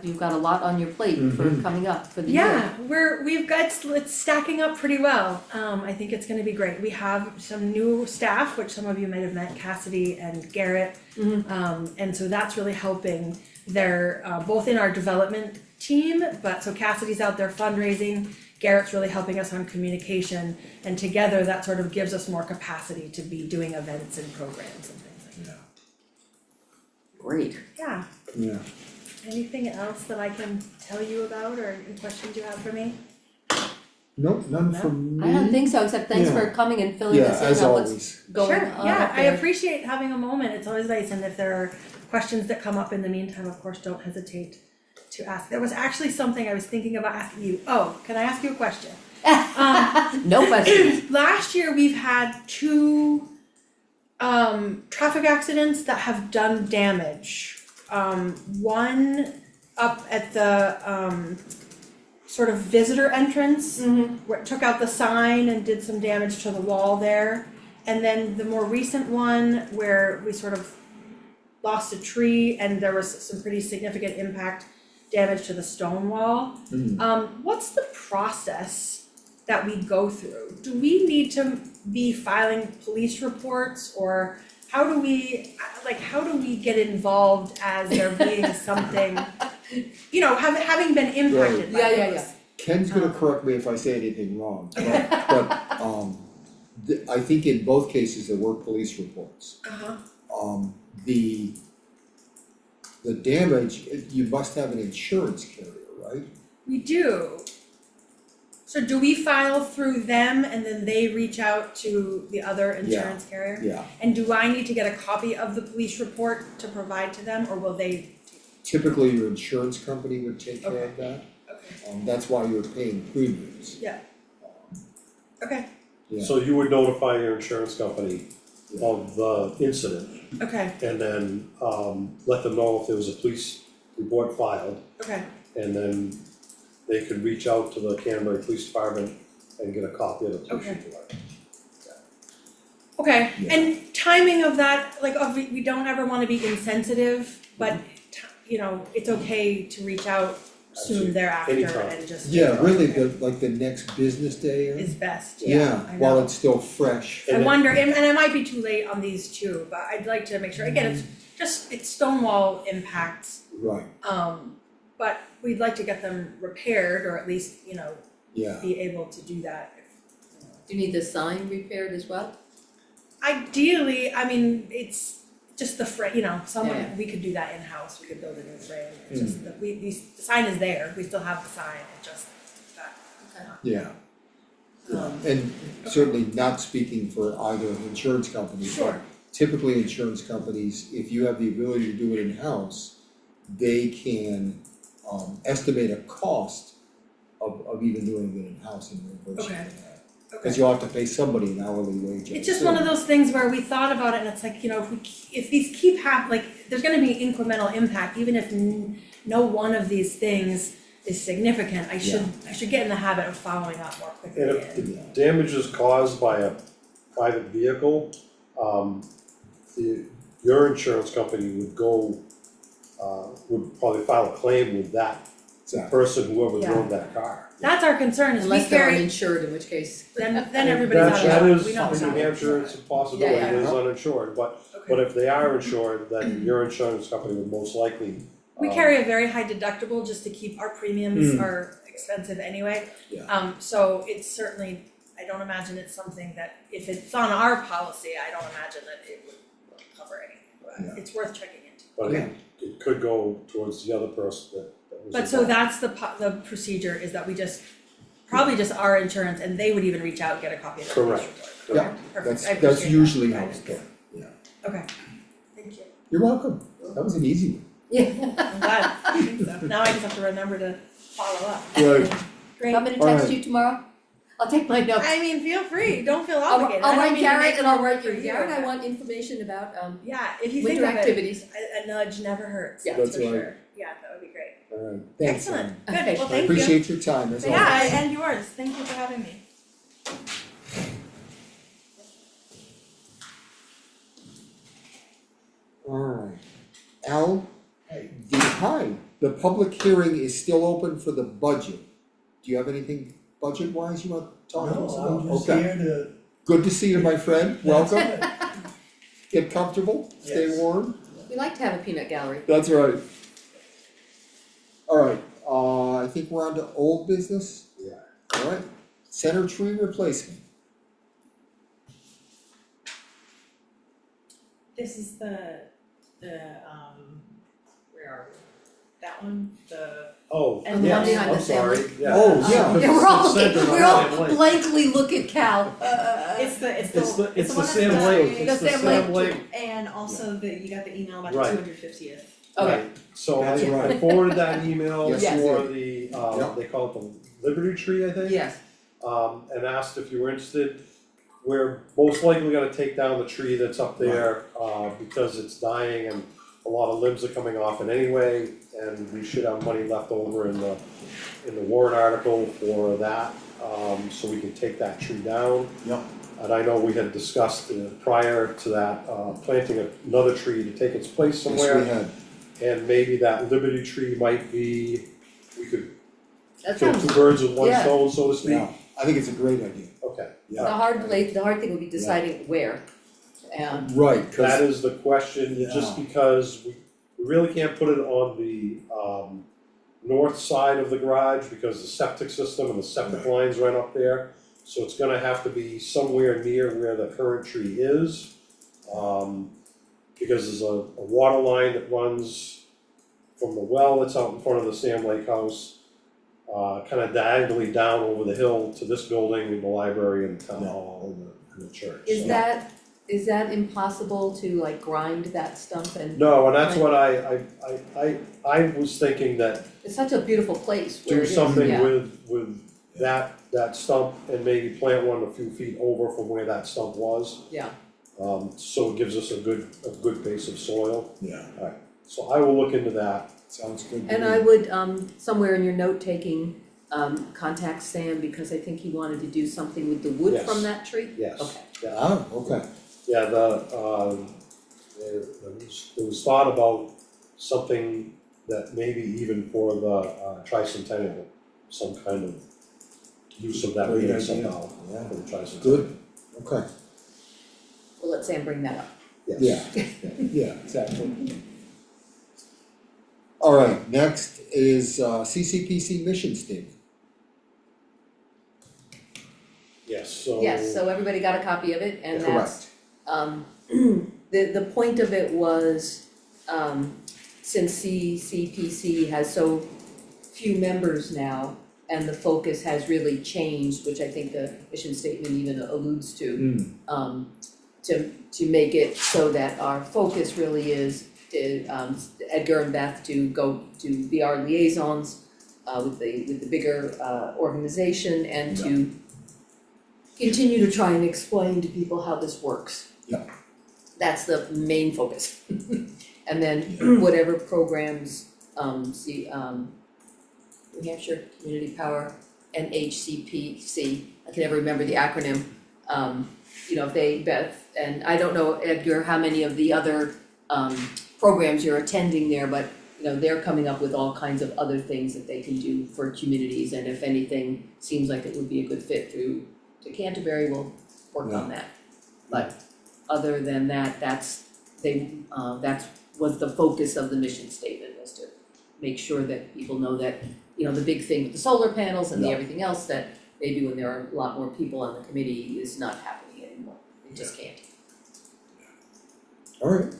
[SPEAKER 3] you've got a lot on your plate for coming up for the year.
[SPEAKER 9] Yeah, it's stacking up pretty well. I think it's gonna be great. We have some new staff, which some of you might have met, Cassidy and Garrett. And so that's really helping. They're both in our development team, so Cassidy's out there fundraising, Garrett's really helping us on communication, and together that sort of gives us more capacity to be doing events and programs and things like that.
[SPEAKER 3] Great.
[SPEAKER 9] Yeah.
[SPEAKER 1] Yeah.
[SPEAKER 9] Anything else that I can tell you about or any questions you have for me?
[SPEAKER 1] Nope, none
[SPEAKER 9] No?
[SPEAKER 1] from me.
[SPEAKER 3] I don't think so, except thanks
[SPEAKER 1] Yeah.
[SPEAKER 3] for coming and filling us
[SPEAKER 1] Yeah, as
[SPEAKER 3] in on what's
[SPEAKER 1] always.
[SPEAKER 3] going
[SPEAKER 9] Sure,
[SPEAKER 3] on
[SPEAKER 9] yeah,
[SPEAKER 3] up
[SPEAKER 9] I
[SPEAKER 3] there.
[SPEAKER 9] appreciate having a moment, it's always nice, and if there are questions that come up in the meantime, of course, don't hesitate to ask. There was actually something I was thinking about asking you. Oh, can I ask you a question?
[SPEAKER 3] No questions.
[SPEAKER 9] Last year, we've had 2 traffic accidents that have done damage. One up at the sort of visitor entrance, where it took out the sign and did some damage to the wall there. And then the more recent one where we sort of lost a tree and there was some pretty significant impact damage to the stone wall. What's the process that we go through? Do we need to be filing police reports, or how do we get involved as there being something, having been impacted by
[SPEAKER 3] Yeah.
[SPEAKER 9] this?
[SPEAKER 1] Ken's gonna correct me if I say anything wrong, but I think in both cases, there were police reports. The damage, you must have an insurance carrier, right?
[SPEAKER 9] We do. So do we file through them and then they reach out to the other insurance carrier?
[SPEAKER 1] Yeah,
[SPEAKER 9] And do I need to get a copy of the police report to provide to them, or will they?
[SPEAKER 1] typically your insurance company would take care of that.
[SPEAKER 9] Okay.
[SPEAKER 1] That's why you're paying premiums.
[SPEAKER 9] Yeah. Okay,
[SPEAKER 1] Yeah.
[SPEAKER 2] So you would notify your insurance company of the incident
[SPEAKER 9] okay,
[SPEAKER 2] and then let them know if there was a police report filed.
[SPEAKER 9] okay.
[SPEAKER 2] And then they could reach out to the Canterbury Police Department and get a copy of the police
[SPEAKER 9] Okay.
[SPEAKER 2] report.
[SPEAKER 9] Okay,
[SPEAKER 1] Yeah.
[SPEAKER 9] and timing of that, like, we don't ever wanna be insensitive, but you know, it's okay to reach out soon
[SPEAKER 2] Absolutely.
[SPEAKER 9] thereafter
[SPEAKER 2] Anytime.
[SPEAKER 9] and just.
[SPEAKER 1] Yeah, really, the next business day,
[SPEAKER 9] Is best,
[SPEAKER 1] yeah,
[SPEAKER 9] yeah, I
[SPEAKER 1] while
[SPEAKER 9] know.
[SPEAKER 1] it's still fresh.
[SPEAKER 9] I wonder, and it might be too late on these two, but I'd like to make sure, again, it's Stonewall impacts,
[SPEAKER 1] Right,
[SPEAKER 9] but we'd like to get them repaired, or at least, you know,
[SPEAKER 1] yeah,
[SPEAKER 9] be able to do that.
[SPEAKER 3] Do you need the sign repaired as well?
[SPEAKER 9] Ideally, I mean, it's just the frame, you know,
[SPEAKER 3] Yeah.
[SPEAKER 9] someone, we could do that in-house, we could build a new frame, it's just that the sign is there, we still have the sign, it just, that.
[SPEAKER 1] yeah.
[SPEAKER 9] Um,
[SPEAKER 1] And certainly not speaking for either insurance company, but
[SPEAKER 9] Sure.
[SPEAKER 1] typically insurance companies, if you have the ability to do it in-house, they can estimate a cost of even doing it in-house and reimbursing
[SPEAKER 9] Okay.
[SPEAKER 1] for that.
[SPEAKER 9] Okay.
[SPEAKER 1] Cause you'll have to pay somebody an hourly wage.
[SPEAKER 9] It's just one of those things where we thought about it and it's like, you know, if these keep like, there's gonna be incremental impact, even if no one of these things is significant, I should get in the habit of following up more quickly.
[SPEAKER 2] And if the damage is caused by a private vehicle, your insurance company would would probably file a claim with that
[SPEAKER 1] Exactly.
[SPEAKER 2] person, whoever
[SPEAKER 9] Yeah.
[SPEAKER 2] drove that car.
[SPEAKER 9] That's our concern, is we
[SPEAKER 3] Unless they're
[SPEAKER 9] carry,
[SPEAKER 3] uninsured, in which case.
[SPEAKER 9] then everybody's out of
[SPEAKER 2] That
[SPEAKER 9] luck,
[SPEAKER 2] is,
[SPEAKER 9] we know it's
[SPEAKER 2] in
[SPEAKER 9] not.
[SPEAKER 2] New Hampshire, it's a possibility,
[SPEAKER 3] Yeah,
[SPEAKER 2] it is
[SPEAKER 1] yeah.
[SPEAKER 2] uninsured, but
[SPEAKER 9] Okay.
[SPEAKER 2] if they are insured, then your insurance company would most likely.
[SPEAKER 9] We carry a very high deductible just to keep, our premiums are expensive anyway.
[SPEAKER 1] Yeah.
[SPEAKER 9] So it's certainly, I don't imagine it's something that, if it's on our policy, I don't imagine that it would cover anything, but it's worth checking into.
[SPEAKER 2] But
[SPEAKER 1] Yeah.
[SPEAKER 2] it could go towards the other person that was
[SPEAKER 9] But so
[SPEAKER 2] involved.
[SPEAKER 9] that's the procedure, is that we just, probably just our insurance, and they would even reach out and get a copy of the police
[SPEAKER 2] Correct.
[SPEAKER 9] report.
[SPEAKER 1] Yeah,
[SPEAKER 9] Okay, perfect.
[SPEAKER 1] That's
[SPEAKER 9] I
[SPEAKER 1] that's
[SPEAKER 9] appreciate
[SPEAKER 1] usually
[SPEAKER 9] that
[SPEAKER 1] how it's
[SPEAKER 9] guidance.
[SPEAKER 1] done, yeah.
[SPEAKER 9] Okay, thank you.
[SPEAKER 1] You're welcome, that was an easy one.
[SPEAKER 3] Yeah.
[SPEAKER 9] I'm glad, I think so. Now I just have to remember to follow up.
[SPEAKER 1] Right.
[SPEAKER 9] Great.
[SPEAKER 3] Want me to
[SPEAKER 1] All
[SPEAKER 3] text
[SPEAKER 1] right.
[SPEAKER 3] you tomorrow? I'll take my notes.
[SPEAKER 9] I mean, feel free, don't feel obligated.
[SPEAKER 3] I'll
[SPEAKER 9] I don't
[SPEAKER 3] write
[SPEAKER 9] mean to
[SPEAKER 3] Garrett
[SPEAKER 9] make
[SPEAKER 3] and I'll
[SPEAKER 9] more work
[SPEAKER 3] write
[SPEAKER 9] for
[SPEAKER 3] you, Garrett, I
[SPEAKER 9] but-
[SPEAKER 3] want information about
[SPEAKER 9] Yeah, if you think
[SPEAKER 3] winter
[SPEAKER 9] of it,
[SPEAKER 3] activities.
[SPEAKER 9] a nudge never hurts,
[SPEAKER 3] Yeah.
[SPEAKER 9] that's
[SPEAKER 1] That's
[SPEAKER 9] for
[SPEAKER 1] right.
[SPEAKER 9] sure. Yeah, that would be great.
[SPEAKER 1] Alright, thanks,
[SPEAKER 9] Excellent,
[SPEAKER 1] Ellen.
[SPEAKER 9] good,
[SPEAKER 3] Okay.
[SPEAKER 9] well,
[SPEAKER 1] I
[SPEAKER 9] thank you.
[SPEAKER 1] appreciate your time, as always.
[SPEAKER 9] Yeah, and yours, thank you for having me.
[SPEAKER 1] Alright, Al, the public hearing is still open for the budget. Do you have anything budget-wise you want to talk to us about?
[SPEAKER 10] No, I'm just
[SPEAKER 1] Okay.
[SPEAKER 10] here to.
[SPEAKER 1] Good to see you, my friend, welcome,
[SPEAKER 10] That's it.
[SPEAKER 1] get comfortable, stay
[SPEAKER 10] Yes.
[SPEAKER 1] warm,
[SPEAKER 3] We like to have a peanut gallery.
[SPEAKER 1] that's right. Alright, I think we're on to old business.
[SPEAKER 10] Yeah.
[SPEAKER 1] Alright, center tree replacement.
[SPEAKER 5] This is the, where are we? That one,
[SPEAKER 2] Oh,
[SPEAKER 5] And
[SPEAKER 3] the one
[SPEAKER 2] yes,
[SPEAKER 3] behind
[SPEAKER 2] I'm
[SPEAKER 3] the
[SPEAKER 2] sorry,
[SPEAKER 3] family.
[SPEAKER 2] yeah.
[SPEAKER 1] Oh, yeah.
[SPEAKER 3] Yeah, we're all
[SPEAKER 2] It's the
[SPEAKER 3] looking,
[SPEAKER 2] center,
[SPEAKER 3] we're
[SPEAKER 2] not
[SPEAKER 3] all
[SPEAKER 2] Sam Lake.
[SPEAKER 3] blankly look at Cal,
[SPEAKER 5] it's the
[SPEAKER 2] It's the, it's the
[SPEAKER 5] one
[SPEAKER 2] Sam
[SPEAKER 5] that's
[SPEAKER 2] Lake,
[SPEAKER 5] the-
[SPEAKER 2] it's the
[SPEAKER 3] Sam
[SPEAKER 2] Sam
[SPEAKER 3] Lake.
[SPEAKER 2] Lake.
[SPEAKER 5] and also you got the email about the
[SPEAKER 2] Right.
[SPEAKER 5] 250th.
[SPEAKER 3] Okay.
[SPEAKER 2] Right. So
[SPEAKER 1] That's
[SPEAKER 2] I
[SPEAKER 1] right.
[SPEAKER 2] forwarded that email
[SPEAKER 1] Yes,
[SPEAKER 3] you
[SPEAKER 2] for
[SPEAKER 1] did.
[SPEAKER 2] the,
[SPEAKER 1] Yep.
[SPEAKER 2] they call it the Liberty Tree, I think.
[SPEAKER 3] yes,
[SPEAKER 2] And asked if you were interested. We're most likely gonna take down the tree that's up there, because it's dying and a lot of limbs are coming off it anyway, and we should have money left over in the warrant article for that, so we can take that tree down.
[SPEAKER 1] Yep.
[SPEAKER 2] And I know we had discussed prior to that, planting another tree to take its place somewhere.
[SPEAKER 1] Yes, we had.
[SPEAKER 2] And maybe that Liberty tree might be, we could
[SPEAKER 3] that
[SPEAKER 2] kill
[SPEAKER 3] sounds,
[SPEAKER 2] two birds with one
[SPEAKER 3] yeah.
[SPEAKER 2] stone, so to speak.
[SPEAKER 1] Yeah, I think it's a great idea,
[SPEAKER 2] Okay,
[SPEAKER 3] the hard thing will be deciding where, and,
[SPEAKER 1] right,
[SPEAKER 2] that
[SPEAKER 1] cause,
[SPEAKER 2] is the question, just
[SPEAKER 1] Yeah.
[SPEAKER 2] because we really can't put it on the north side of the garage because the septic system and the septic lines run up there. So it's gonna have to be somewhere near where the current tree is. Because there's a water line that runs from the well that's out in front of the Sam Lake House, kind of diagonally down over the hill to this building and the library and the town hall and the church.
[SPEAKER 3] Is that impossible to like grind that stump and?
[SPEAKER 2] No, and that's what I was thinking that
[SPEAKER 3] It's such a beautiful place where it
[SPEAKER 2] do
[SPEAKER 3] is,
[SPEAKER 2] something
[SPEAKER 3] yeah.
[SPEAKER 2] with that stump and maybe plant one a few feet over from where that stump was.
[SPEAKER 3] Yeah.
[SPEAKER 2] So it gives us a good base of soil.
[SPEAKER 1] Yeah,
[SPEAKER 2] So I will look into that.
[SPEAKER 1] sounds good to
[SPEAKER 3] And
[SPEAKER 1] me.
[SPEAKER 3] I would, somewhere in your note taking, contact Sam because I think he wanted to do something with the wood
[SPEAKER 2] Yes.
[SPEAKER 3] from that tree.
[SPEAKER 2] Yes.
[SPEAKER 3] Okay.
[SPEAKER 2] Yeah.
[SPEAKER 1] Ah, okay,
[SPEAKER 2] Yeah, there was thought about something that maybe even for the tricentennial, some kind of use of that
[SPEAKER 1] Great
[SPEAKER 2] meeting
[SPEAKER 1] idea.
[SPEAKER 2] somehow
[SPEAKER 1] Yeah.
[SPEAKER 2] for the tricentennial.
[SPEAKER 1] good, okay,
[SPEAKER 3] We'll let Sam bring that up.
[SPEAKER 2] Yes.
[SPEAKER 1] yeah, exactly. Alright, next is CCPC mission statement.
[SPEAKER 2] Yes, so.
[SPEAKER 3] Yes, so everybody got a copy of it and that's,
[SPEAKER 1] Correct.
[SPEAKER 3] the point of it was, since CCPC has so few members now and the focus has really changed, which I think the mission statement even alludes to, to make it so that our focus really is to, Edgar and Beth to go to be our liaisons with the bigger organization and to continue to try and explain to people how this works.
[SPEAKER 1] Yeah.
[SPEAKER 3] That's the main focus. And then whatever programs, New Hampshire Community Power, NHCPC, I can never remember the acronym. You know, if they, Beth, and I don't know, Edgar, how many of the other programs you're attending there, but you know, they're coming up with all kinds of other things that they can do for communities, and if anything seems like it would be a good fit through to Canterbury, we'll work on that. But other than that, that's was the focus of the mission statement, was to make sure that people know that, you know, the big thing with the solar panels and the
[SPEAKER 1] Yeah.
[SPEAKER 3] everything else, that maybe when there are a lot more people on the committee is not happening anymore, it just can't.
[SPEAKER 1] Alright.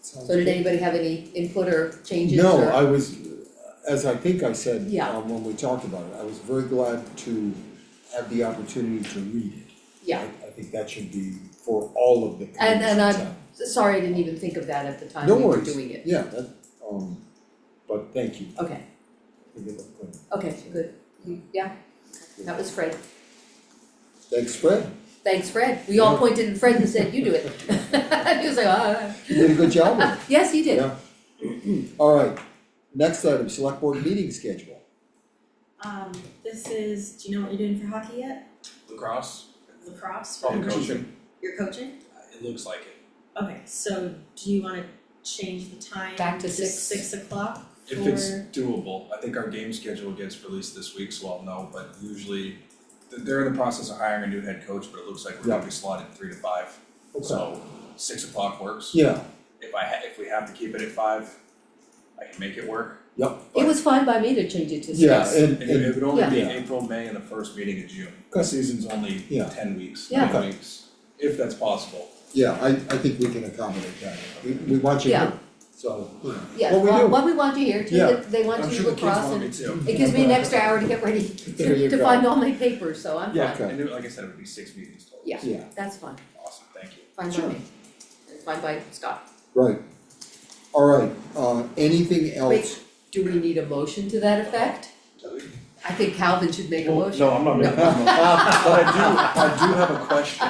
[SPEAKER 3] So did anybody have any input or changes or?
[SPEAKER 1] No, I was, as I think I said,
[SPEAKER 3] Yeah.
[SPEAKER 1] when we talked about it, I was very glad to have the opportunity to read it.
[SPEAKER 3] Yeah,
[SPEAKER 1] I think that should be for all of the committees
[SPEAKER 3] and
[SPEAKER 1] in
[SPEAKER 3] I'm
[SPEAKER 1] town.
[SPEAKER 3] sorry, I didn't even think of that at the time
[SPEAKER 1] No
[SPEAKER 3] we were
[SPEAKER 1] worries.
[SPEAKER 3] doing it.
[SPEAKER 1] Yeah, that, but thank you,
[SPEAKER 3] Okay,
[SPEAKER 1] I think it looked good.
[SPEAKER 3] okay, good, yeah, that was Fred.
[SPEAKER 1] Thanks, Fred,
[SPEAKER 3] Thanks, Fred. We all
[SPEAKER 1] Yeah.
[SPEAKER 3] pointed at Fred and said, you do it. He was like, ah.
[SPEAKER 1] you did a good job with it.
[SPEAKER 3] Yes, he did.
[SPEAKER 1] Yeah. Alright, next item, select board meeting schedule.
[SPEAKER 5] This is, do you know what you're doing for hockey yet?
[SPEAKER 8] Lacrosse,
[SPEAKER 5] Lacrosse?
[SPEAKER 8] I'm coaching,
[SPEAKER 5] You're coaching?
[SPEAKER 8] it looks like it.
[SPEAKER 5] Okay, so do you wanna change the time
[SPEAKER 3] Back to
[SPEAKER 5] to
[SPEAKER 3] six?
[SPEAKER 5] 6 o'clock?
[SPEAKER 8] If it's doable, I think our game schedule gets released this week, so I'll know, but usually they're in the process of hiring a new head coach, but it looks like we're gonna be slotted 3 to 5.
[SPEAKER 1] Okay.
[SPEAKER 8] So 6 o'clock works.
[SPEAKER 1] Yeah,
[SPEAKER 8] If we have to keep it at 5, I can make it work.
[SPEAKER 1] yep,
[SPEAKER 3] It was fine by me to change it to 6.
[SPEAKER 1] yeah, and,
[SPEAKER 8] It would only be
[SPEAKER 1] Yeah.
[SPEAKER 8] April, May, and the first meeting of June.
[SPEAKER 1] Okay.
[SPEAKER 8] The season's only
[SPEAKER 1] Yeah.
[SPEAKER 8] 10 weeks,
[SPEAKER 3] Yeah.
[SPEAKER 8] 9 weeks, if that's possible.
[SPEAKER 1] yeah, I think we can accommodate that. We want you
[SPEAKER 3] Yeah.
[SPEAKER 1] here, so, you know,
[SPEAKER 3] Yeah,
[SPEAKER 1] what we
[SPEAKER 3] well,
[SPEAKER 1] do.
[SPEAKER 3] what we want you here,
[SPEAKER 1] Yeah.
[SPEAKER 3] they want
[SPEAKER 8] I'm
[SPEAKER 3] you
[SPEAKER 8] sure
[SPEAKER 3] to
[SPEAKER 8] the kids
[SPEAKER 3] lacrosse
[SPEAKER 8] want
[SPEAKER 3] and
[SPEAKER 8] me too.
[SPEAKER 3] it gives me an extra hour to get ready
[SPEAKER 1] There you
[SPEAKER 3] to
[SPEAKER 1] go.
[SPEAKER 3] find all my papers, so I'm fine.
[SPEAKER 8] Yeah,
[SPEAKER 1] Okay.
[SPEAKER 8] and like I said, it would be 6 meetings total.
[SPEAKER 3] Yeah.
[SPEAKER 1] Yeah,
[SPEAKER 3] That's fine,
[SPEAKER 8] Awesome, thank you.
[SPEAKER 3] fine
[SPEAKER 1] Sure.
[SPEAKER 3] by me. And fine by Scott.
[SPEAKER 1] right. Alright, anything else?
[SPEAKER 3] Wait, do we need a motion to that effect? I think Calvin should make a motion.
[SPEAKER 8] No, I'm not making a motion. But I do have a question.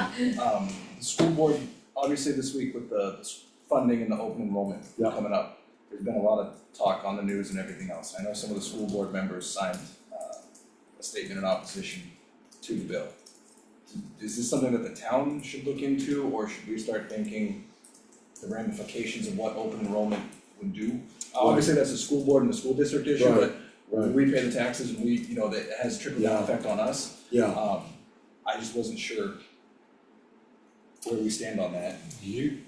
[SPEAKER 8] The school board, obviously this week with the funding and the open enrollment
[SPEAKER 1] Yeah.
[SPEAKER 8] coming up, there's been a lot of talk on the news and everything else. I know some of the school board members signed a statement in opposition to the bill. Is this something that the town should look into, or should we start thinking the ramifications of what open enrollment would do? Obviously, that's a school board and the school district issue,
[SPEAKER 1] Right,
[SPEAKER 8] but
[SPEAKER 1] right.
[SPEAKER 8] we pay the taxes and we, you know, that has trickle down
[SPEAKER 1] Yeah.
[SPEAKER 8] effect on us.
[SPEAKER 1] Yeah,
[SPEAKER 8] I just wasn't sure where we stand on that.
[SPEAKER 2] You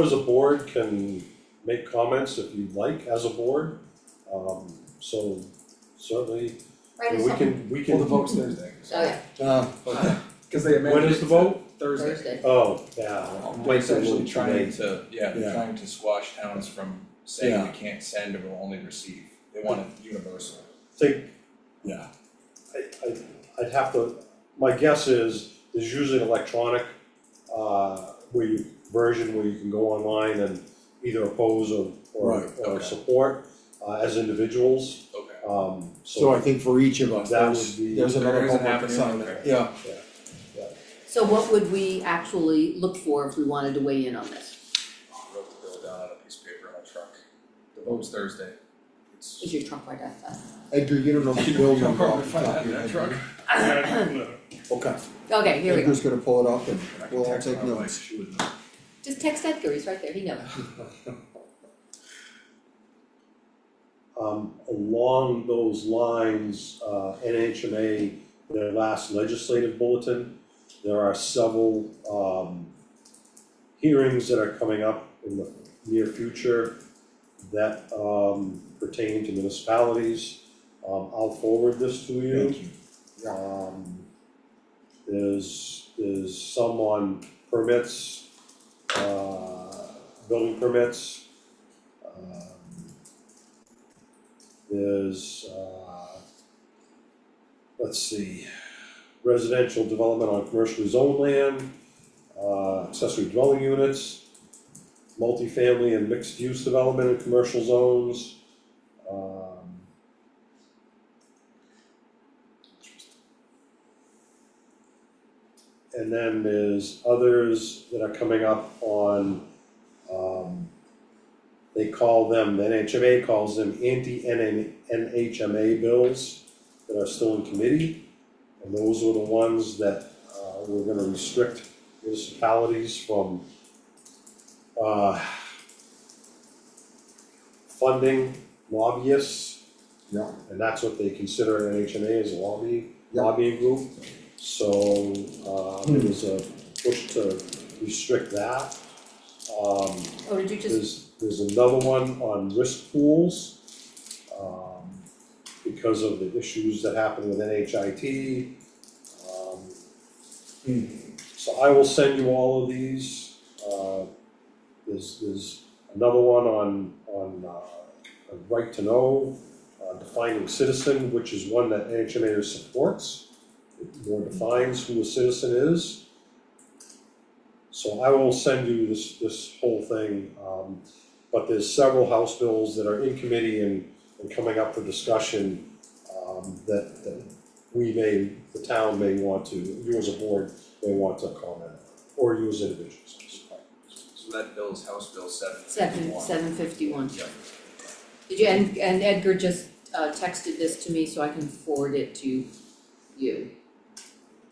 [SPEAKER 2] as a board can make comments if you'd like as a board. So certainly,
[SPEAKER 3] Write us
[SPEAKER 2] we
[SPEAKER 3] something.
[SPEAKER 2] we
[SPEAKER 8] Well, the
[SPEAKER 2] can,
[SPEAKER 8] vote's Thursday, so.
[SPEAKER 3] Oh, yeah,
[SPEAKER 1] Okay,
[SPEAKER 8] Cause they amended
[SPEAKER 2] when
[SPEAKER 8] it
[SPEAKER 2] is the
[SPEAKER 8] to
[SPEAKER 2] vote?
[SPEAKER 8] Thursday.
[SPEAKER 3] Thursday.
[SPEAKER 2] Oh, yeah.
[SPEAKER 8] We're
[SPEAKER 2] Makes it a little
[SPEAKER 8] essentially trying
[SPEAKER 2] too
[SPEAKER 8] to,
[SPEAKER 1] Yeah.
[SPEAKER 8] they're trying to squash towns from saying
[SPEAKER 1] Yeah.
[SPEAKER 8] we can't send or we'll only receive. They want it universal.
[SPEAKER 2] Think,
[SPEAKER 1] yeah,
[SPEAKER 2] I'd have to, my guess is, there's usually an electronic, version where you can go online and either oppose or
[SPEAKER 1] Right,
[SPEAKER 8] okay.
[SPEAKER 2] support, as individuals,
[SPEAKER 8] Okay.
[SPEAKER 1] so I think for each of us,
[SPEAKER 2] That
[SPEAKER 1] there's,
[SPEAKER 2] would be-
[SPEAKER 1] there's another
[SPEAKER 8] There is an
[SPEAKER 1] homework
[SPEAKER 8] avenue,
[SPEAKER 1] assignment,
[SPEAKER 8] okay.
[SPEAKER 1] yeah.
[SPEAKER 3] So what would we actually look for if we wanted to weigh in on this?
[SPEAKER 8] I wrote the bill down on a piece of paper in my truck. The vote's Thursday.
[SPEAKER 3] Is
[SPEAKER 8] It's.
[SPEAKER 3] your truck right outside?
[SPEAKER 1] Edgar, you don't know the bill number off the
[SPEAKER 8] Find
[SPEAKER 1] top
[SPEAKER 8] that
[SPEAKER 1] of your
[SPEAKER 8] in
[SPEAKER 1] head.
[SPEAKER 8] that truck.
[SPEAKER 1] do you? Okay,
[SPEAKER 3] Okay, here we go.
[SPEAKER 1] Edgar's gonna pull it up and
[SPEAKER 8] I can
[SPEAKER 1] we'll all
[SPEAKER 8] text
[SPEAKER 1] take
[SPEAKER 8] my wife,
[SPEAKER 1] notes.
[SPEAKER 8] she would know.
[SPEAKER 3] Just text Edgar, he's right there, he knows.
[SPEAKER 2] Along those lines, NHMA, their last legislative bulletin, there are several, hearings that are coming up in the near future that, pertain to municipalities. I'll forward this to you.
[SPEAKER 1] Thank you.
[SPEAKER 2] There's some on permits, building permits. There's, let's see, residential development on commercially zoned land, accessory dwelling units, multifamily and mixed-use development in commercial zones. And then there's others that are coming up on, they call them, the NHMA calls them anti-NHMA bills that are still in committee. And those were the ones that, we're gonna restrict municipalities from, funding lobbyists.
[SPEAKER 1] Yeah.
[SPEAKER 2] And that's what they consider NHMA as a lobbying group. So, there was a push to restrict that.
[SPEAKER 3] Oh, did you just,
[SPEAKER 2] There's another one on risk pools, because of the issues that happened with NHIT. So I will send you all of these, there's another one on right to know, defining citizen, which is one that NHMA supports. It more defines who a citizen is. So I will send you this whole thing, but there's several House bills that are in committee and coming up for discussion, that the town may want to, you as a board may want to comment, or you as individuals.
[SPEAKER 8] So that bill is House Bill 751.
[SPEAKER 3] 751.
[SPEAKER 8] Yeah.
[SPEAKER 3] Did you, and Edgar just texted this to me so I can forward it to you.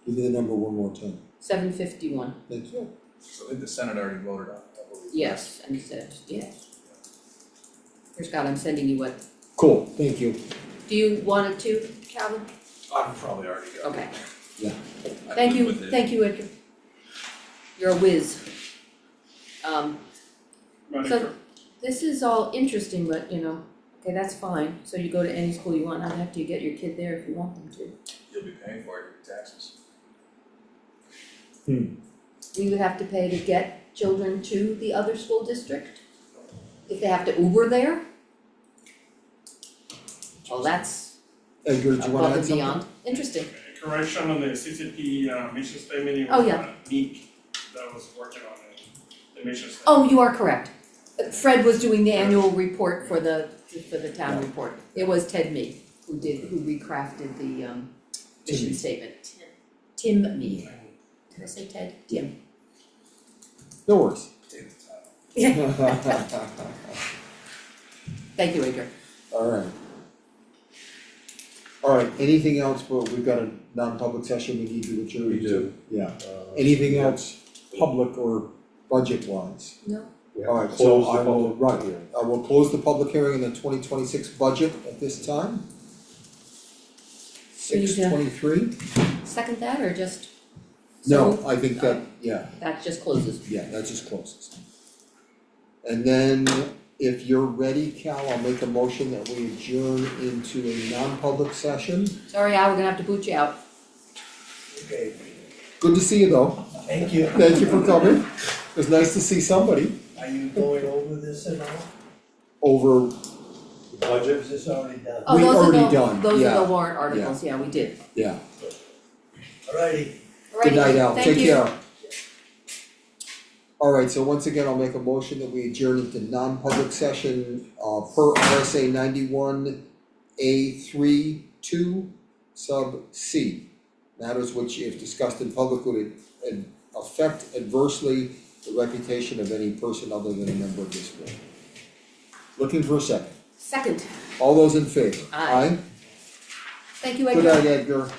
[SPEAKER 1] Give me the number one more time.
[SPEAKER 3] 751,
[SPEAKER 1] Thank you.
[SPEAKER 8] So I think the Senate already voted on it, I believe.
[SPEAKER 3] yes, and he said, yes. Here, Scott, I'm sending you what,
[SPEAKER 1] Cool, thank you.
[SPEAKER 3] do you want it to, Calvin?
[SPEAKER 8] I've probably already got it.
[SPEAKER 3] Okay,
[SPEAKER 8] I'm
[SPEAKER 3] thank
[SPEAKER 8] good
[SPEAKER 3] you,
[SPEAKER 8] with it.
[SPEAKER 3] thank you, Edgar. You're a whiz. So this is all interesting, but you know, okay, that's fine, so you go to any school you want, not have to get your kid there if you want them to.
[SPEAKER 8] You'll be paying for it with your taxes.
[SPEAKER 3] We would have to pay to get children to the other school district? If they have to Uber there? Well, that's
[SPEAKER 1] Edgar, do you wanna
[SPEAKER 3] above
[SPEAKER 1] add
[SPEAKER 3] and
[SPEAKER 1] something?
[SPEAKER 3] beyond, interesting.
[SPEAKER 6] Correction on the CCP mission statement, it
[SPEAKER 3] Oh,
[SPEAKER 6] was
[SPEAKER 3] yeah.
[SPEAKER 6] Meek that was working on it, the mission statement.
[SPEAKER 3] Oh, you are correct. Fred was doing the annual report for the town
[SPEAKER 1] Yeah.
[SPEAKER 3] report. It was Ted Meek who recrafted the mission
[SPEAKER 1] Meek.
[SPEAKER 3] statement. Tim Meek. Did I say Ted? Tim.
[SPEAKER 1] No worries.
[SPEAKER 8] David's out.
[SPEAKER 3] Yeah. Thank you, Edgar.
[SPEAKER 1] Alright. Alright, anything else, but we've got a non-public session we need to adjourn to?
[SPEAKER 2] We do.
[SPEAKER 1] Yeah, anything else, public or budget wise?
[SPEAKER 3] No?
[SPEAKER 2] We have
[SPEAKER 1] Alright,
[SPEAKER 2] to
[SPEAKER 1] so
[SPEAKER 2] close the
[SPEAKER 1] I will,
[SPEAKER 2] public
[SPEAKER 1] right,
[SPEAKER 2] hearing.
[SPEAKER 1] I will close the public hearing on the 2026 budget at this time.
[SPEAKER 3] We need to-
[SPEAKER 1] 6:23?
[SPEAKER 3] Second that or just?
[SPEAKER 1] No,
[SPEAKER 3] So,
[SPEAKER 1] I think that, yeah,
[SPEAKER 3] that just closes.
[SPEAKER 1] yeah, that just closes. And then if you're ready, Cal, I'll make a motion that we adjourn into a non-public session.
[SPEAKER 3] Sorry, Al, we're gonna have to boot you out.
[SPEAKER 10] Okay,
[SPEAKER 1] Good to see you though,
[SPEAKER 10] thank you.
[SPEAKER 1] thank you for coming, it was nice to see somebody
[SPEAKER 10] Are you going over this at all?
[SPEAKER 1] over,
[SPEAKER 2] The budget,
[SPEAKER 10] Or is this already done?
[SPEAKER 3] Oh,
[SPEAKER 1] We
[SPEAKER 3] those are
[SPEAKER 1] already
[SPEAKER 3] the-
[SPEAKER 1] done,
[SPEAKER 3] Those
[SPEAKER 1] yeah,
[SPEAKER 3] are the warrant articles, yeah, we did.
[SPEAKER 1] yeah.
[SPEAKER 10] Alrighty.
[SPEAKER 1] Good night, Al,
[SPEAKER 3] Thank
[SPEAKER 1] take
[SPEAKER 3] you.
[SPEAKER 1] care. Alright, so once again, I'll make a motion that we adjourn into non-public session, per RSA 91A 3(2) C. Matters which if discussed in public would affect adversely the reputation of any person other than a member of this board. Looking for a second,
[SPEAKER 3] Second,
[SPEAKER 1] all those in favor?
[SPEAKER 3] Aye. thank you, Edgar.
[SPEAKER 1] Good night, Edgar.